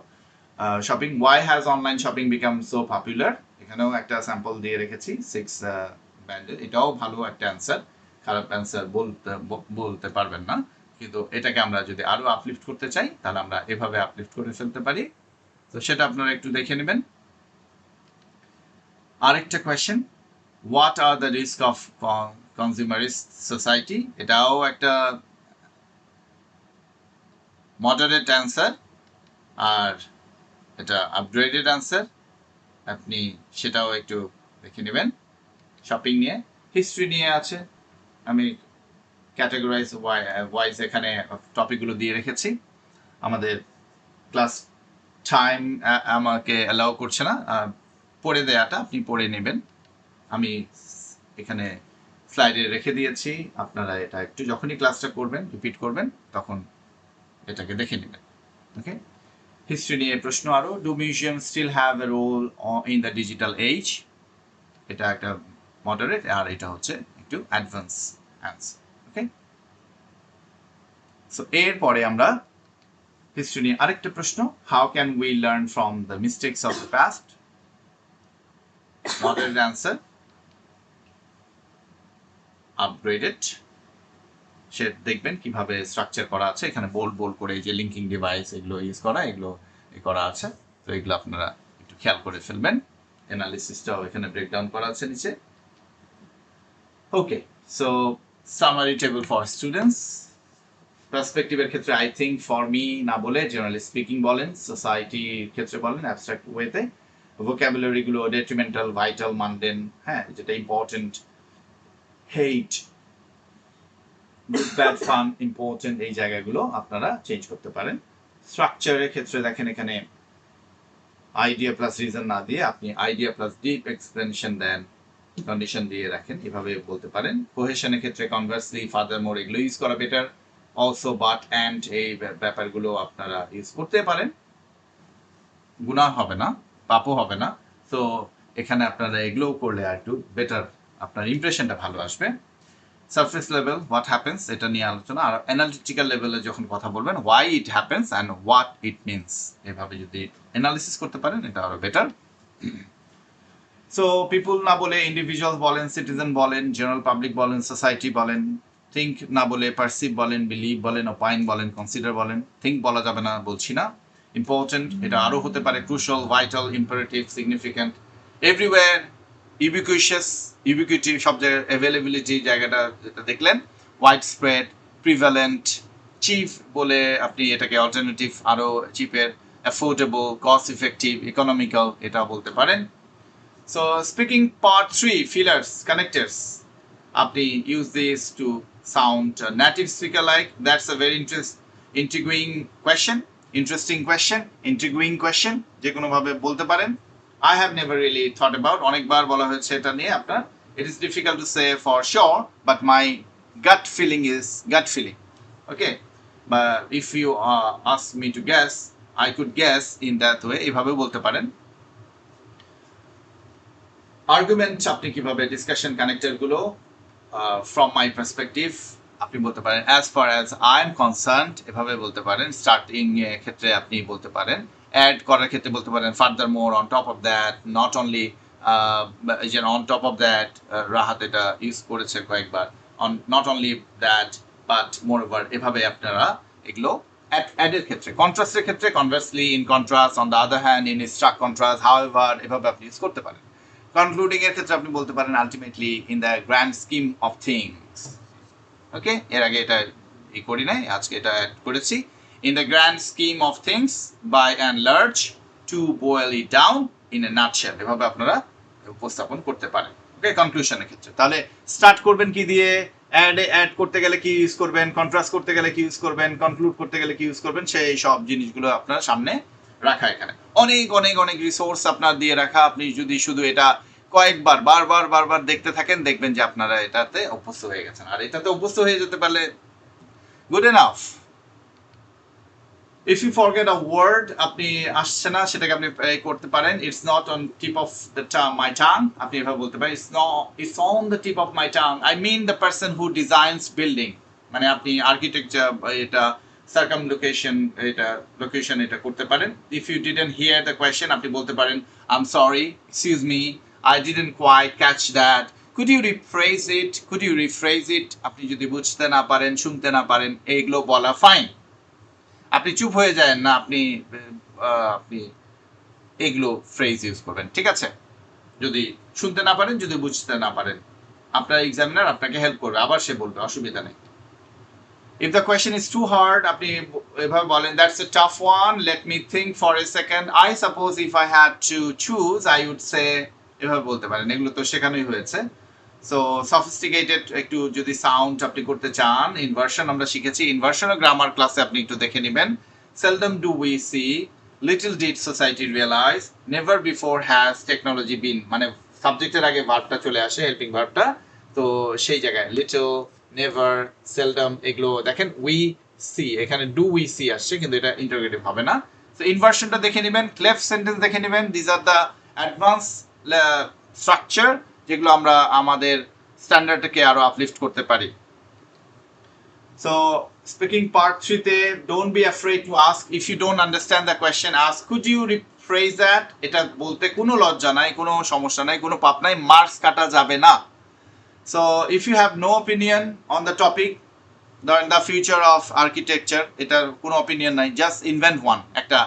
Shopping, Y has online shopping become so popular, এখানেও একটা স্যাম্পল দিয়ে রেখেছি 6 ব্যান্ডের। এটাও ভালো একটা অ্যান্সার, খারাপ অ্যান্সার বলতে পারবেন না, কিন্তু এটাকে আমরা যদি আরো আপলিফট করতে চাই, তাহলে আমরা এভাবে আপলিফট করে ফেলতে পারি। তো সেটা আপনারা একটু দেখে নেবেন। আরেকটা question, what are the risk of consumerist society, এটাও একটা মডারেট অ্যান্সার। আর এটা আপগ্রেডেড আনসার, আপনি সেটাও একটু দেখে নেবেন। শপিং নিয়ে, হিস্ট্রি নিয়ে আছে, আমি ক্যাটাগরাইজ ওয়াইজ এখানে টপিকগুলো দিয়ে রেখেছি। আমাদের ক্লাস টাইম আমাকে অ্যালাউ করছে না পড়ে দেয়াটা, আপনি পড়ে নেবেন। আমি এখানে স্লাইডে রেখে দিয়েছি, আপনারা এটা একটু যখনই ক্লাসটা করবেন, রিপিট করবেন, তখন এটাকে দেখে নেবেন। ওকে, হিস্ট্রি নিয়ে প্রশ্ন আরো, do museum still have a role in the digital age? এটা একটা মডারেট, আর এটা হচ্ছে একটু অ্যাডভান্স অ্যান্সার। ওকে, সো এরপরে আমরা হিস্ট্রি নিয়ে আরেকটা প্রশ্ন, how can we learn from the mistakes of the past? Moderate answer upgraded. সে দেখবেন কিভাবে স্ট্রাকচার করা আছে, এখানে বোল্ড বোল্ড করে এই যে লিঙ্কিং ডিভাইস এগুলো ইউজ করা, এগুলো করা আছে, তো এগুলো আপনারা একটু খেয়াল করে ফেলবেন। অ্যানালিসিসটাও এখানে ব্রেকডাউন করা আছে নিচে। Okay, so summary table for students. পার্সপেক্টিভের ক্ষেত্রে আই থিঙ্ক, ফর মি না বলে জেনারেলি স্পিকিং বলেন, সোসাইটির ক্ষেত্রে বলেন অ্যাবস্ট্রাক্ট ওয়েতে। ভোকাবুলারি গুলো ডেট্রিমেন্টাল, ভাইটাল, মানডেন, হ্যাঁ যেটা ইম্পর্টেন্ট, হেট, গুড ব্যাড ফান, ইম্পর্টেন্ট, এই জায়গাগুলো আপনারা চেঞ্জ করতে পারেন। স্ট্রাকচারের ক্ষেত্রে দেখেন এখানে আইডিয়া প্লাস রিজন না দিয়ে আপনি আইডিয়া প্লাস ডিপ এক্সপ্লেনেশন দেন, কন্ডিশন দিয়ে রাখেন, এভাবে বলতে পারেন। কোহেশনের ক্ষেত্রে কনভার্সলি, ফার্দারমোর এগুলো ইউজ করা বেটার। অলসো, বাট, অ্যান্ড, এই ব্যাপারগুলো আপনারা ইউজ করতে পারেন, গুনাহ হবে না, পাপও হবে না। তো এখানে আপনারা এগুলোও করলে আর একটু বেটার, আপনার ইমপ্রেশনটা ভালো আসবে। সারফেস লেভেল, হোয়াট হ্যাপেন্স, এটা নিয়ে আলোচনা। আর অ্যানালিটিক্যাল লেভেলে যখন কথা বলবেন, why it happens and what it means, এভাবে যদি অ্যানালিসিস করতে পারেন এটা আরো বেটার। সো পিপুল না বলে ইন্ডিভিজুয়াল বলেন, সিটিজেন বলেন, জেনারেল পাবলিক বলেন, সোসাইটি বলেন। থিঙ্ক না বলে পারসিভ বলেন, বিলিভ বলেন, অপাইন বলেন, কনসিডার বলেন। থিঙ্ক বলা যাবে না, বলছি না। ইম্পর্টেন্ট, এটা আরো হতে পারে crucial, vital, imperative, significant, everywhere, ubiquitous, ubiquity সব জায়গায়, অ্যাভেলেবিলিটি জায়গাটা যেটা দেখলেন, ওয়াইড স্প্রেড, প্রিভ্যালেন্ট, চিপ বলে আপনি এটাকে অল্টারনেটিভ আরো চিপের, অ্যাফোর্ডেবল, কস্ট ইফেক্টিভ, ইকোনমিক্যাল, এটা বলতে পারেন। So speaking part 3, fillers, connectors. Apni use this to sound native speaker like. That's a very intriguing question. Intriguing question. যে কোনো ভাবে বলতে পারেন। I have never really thought about. অনেকবার বলা হয়েছে এটা নিয়ে আপনার। It is difficult to say for sure, but my gut feeling is gut feeling. Okay. But if you ask me to guess, I could guess in that way. এভাবে বলতে পারেন। আর্গুমেন্ট, আপনি কিভাবে ডিসকাশন কানেক্টর গুলো ফ্রম মাই পার্সপেক্টিভ আপনি বলতে পারেন। As far as I am concerned, এভাবে বলতে পারেন। স্টার্টিং ক্ষেত্রে আপনি বলতে পারেন, অ্যাড করার ক্ষেত্রে বলতে পারেন furthermore, on top of that, not only, যেন on top of that Rahat এটা ইউজ করেছে কয়েকবার, on not only that but moreover, এভাবে আপনারা এগুলো অ্যাডের ক্ষেত্রে। কন্ট্রাস্টের ক্ষেত্রে conversely, in contrast, on the other hand, in stark contrast, however, এভাবে আপনি ইউজ করতে পারেন। কনক্লুডিং এর ক্ষেত্রে আপনি বলতে পারেন ultimately, in the grand scheme of things. Okay, এর আগে এটা করি নাই, আজকে এটা অ্যাড করেছি। In the grand scheme of things, by and large, to boil it down, in a nutshell, এভাবে আপনারা উপস্থাপন করতে পারেন। ওকে, কনক্লুশনের ক্ষেত্রে তাহলে স্টার্ট করবেন কি দিয়ে, অ্যাড করতে গেলে কি ইউজ করবেন, কন্ট্রাস্ট করতে গেলে কি ইউজ করবেন, কনক্লুড করতে গেলে কি ইউজ করবেন, সেই সব জিনিসগুলো আপনার সামনে রাখা। এখানে অনেক অনেক অনেক রিসোর্স আপনার দিয়ে রাখা। আপনি যদি শুধু এটা কয়েকবার বারবার দেখতে থাকেন, দেখবেন যে আপনারা এটাতে অভ্যস্ত হয়ে গেছেন। আর এটাতে অভ্যস্ত হয়ে যেতে পারলে good enough. If you forget a word, আপনি আসছে না, সেটাকে আপনি করতে পারেন, it's not on tip of the my tongue, আপনি এভাবে বলতে পারেন, it's on the tip of my tongue, I mean the person who designs building. মানে আপনি আর্কিটেকচার, এটা সার্কামলোকেশন, এটা লোকেশন, এটা করতে পারেন। If you didn't hear the question, আপনি বলতে পারেন, I am sorry, excuse me, I didn't quite catch that. Could you rephrase it? আপনি যদি বুঝতে না পারেন, শুনতে না পারেন, এইগুলো বলা ফাইন। আপনি চুপ হয়ে যায় না, আপনি এইগুলো ফ্রেজ ইউজ করবেন, ঠিক আছে? যদি শুনতে না পারেন, যদি বুঝতে না পারেন, আপনার এক্সামিনার আপনাকে হেল্প করবে, আবার সে বলবে, অসুবিধা নেই। If the question is too hard, আপনি এভাবে বলেন that's a tough one, let me think for a second. I suppose if I had to choose, I would say এভাবে বলতে পারেন, এগুলো তো শেখানোই হয়েছে। সো সফিস্টিকেটেড একটু যদি সাউন্ড আপনি করতে চান, ইনভার্সন আমরা শিখেছি, ইনভার্সন ও গ্রামার ক্লাসে আপনি একটু দেখে নেবেন। seldom do we see, little did society realize, never before has technology been, মানে সাবজেক্টের আগে ভার্বটা চলে আসে, হেল্পিং ভার্বটা, তো সেই জায়গায় লিটল, নেভার, সেলডম এগুলো দেখেন, উই সি, এখানে ডু উই সি আসছে কিন্তু এটা ইন্টারোগেটিভ হবে না। তো ইনভার্সনটা দেখে নেবেন, ক্লেফট সেন্টেন্স দেখে নেবেন, this are the advance structure যেগুলো আমরা আমাদের স্ট্যান্ডার্ডকে আরো আপলিফট করতে পারি। So speaking part 3 তে don't be afraid to ask, if you don't understand the question ask could you rephrase that, এটা বলতে কোনো লজ্জা নাই, কোনো সমস্যা নাই, কোনো পাপ নাই, মার্কস কাটা যাবে না। So if you have no opinion on the topic the future of architecture, এটার কোনো অপিনিয়ন নাই, জাস্ট ইনভেন্ট ওয়ান, একটা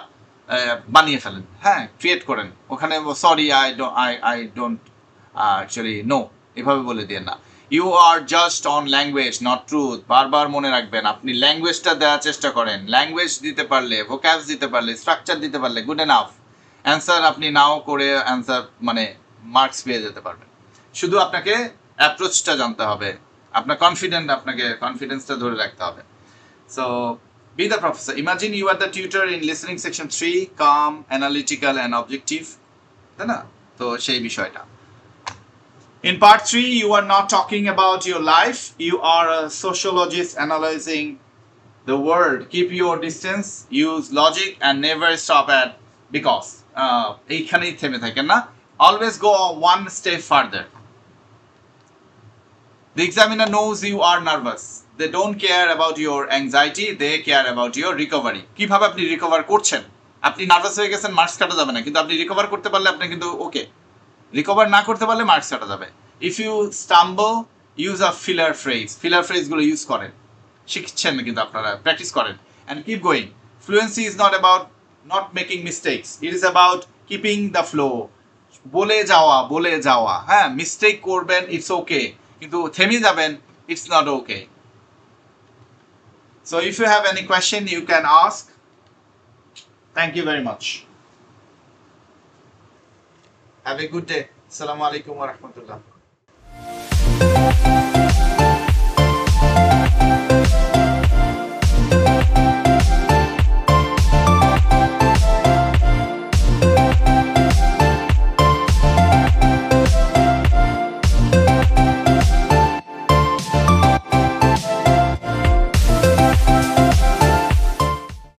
বানিয়ে ফেলেন, হ্যাঁ ক্রিয়েট করেন, ওখানে sorry I don't actually know এভাবে বলে দিয়ে না। You are just on language not truth, বারবার মনে রাখবেন, আপনি ল্যাঙ্গুয়েজটা দেওয়ার চেষ্টা করেন, ল্যাঙ্গুয়েজ দিতে পারলে, ভোক্যাবস দিতে পারলে, স্ট্রাকচার দিতে পারলে গুড এনাফ। অ্যান্সার আপনি নাও করে অ্যান্সার মানে মার্কস পেয়ে যেতে পারবেন, শুধু আপনাকে অ্যাপ্রোচটা জানতে হবে, আপনার কনফিডেন্ট, আপনাকে কনফিডেন্সটা ধরে রাখতে হবে। So be the professor. Imagine you are the tutor in listening section 3, calm, analytical and objective, তাই না? তো সেই বিষয়টা। In part 3 you are not talking about your life, you are a sociologist analyzing the world. Keep your distance, use logic and never stop at because এইখানেই থেমে থাকেন না, always go one step further. The examiner knows you are nervous. They don't care about your anxiety, they care about your recovery. কিভাবে আপনি রিকভার করছেন, আপনি নার্ভাস হয়ে গেছেন, মার্কস কাটা যাবে না, কিন্তু আপনি রিকভার করতে পারলে আপনি কিন্তু ওকে, রিকভার না করতে পারলে মার্কস কাটা যাবে। If you stumble use a filler phrase, filler ফ্রেজগুলো ইউজ করেন, শিখছেন কিন্তু আপনারা প্র্যাকটিস করেন, and keep going. Fluency is not about not making mistakes, it is about keeping the flow, বলে যাওয়া, হ্যাঁ মিস্টেক করবেন ইটস ওকে, কিন্তু থেমে যাবেন it's not okay. So if you have any question you can ask. Thank you very much. Have a good day. Assalamu alaikum wa rahmatullah.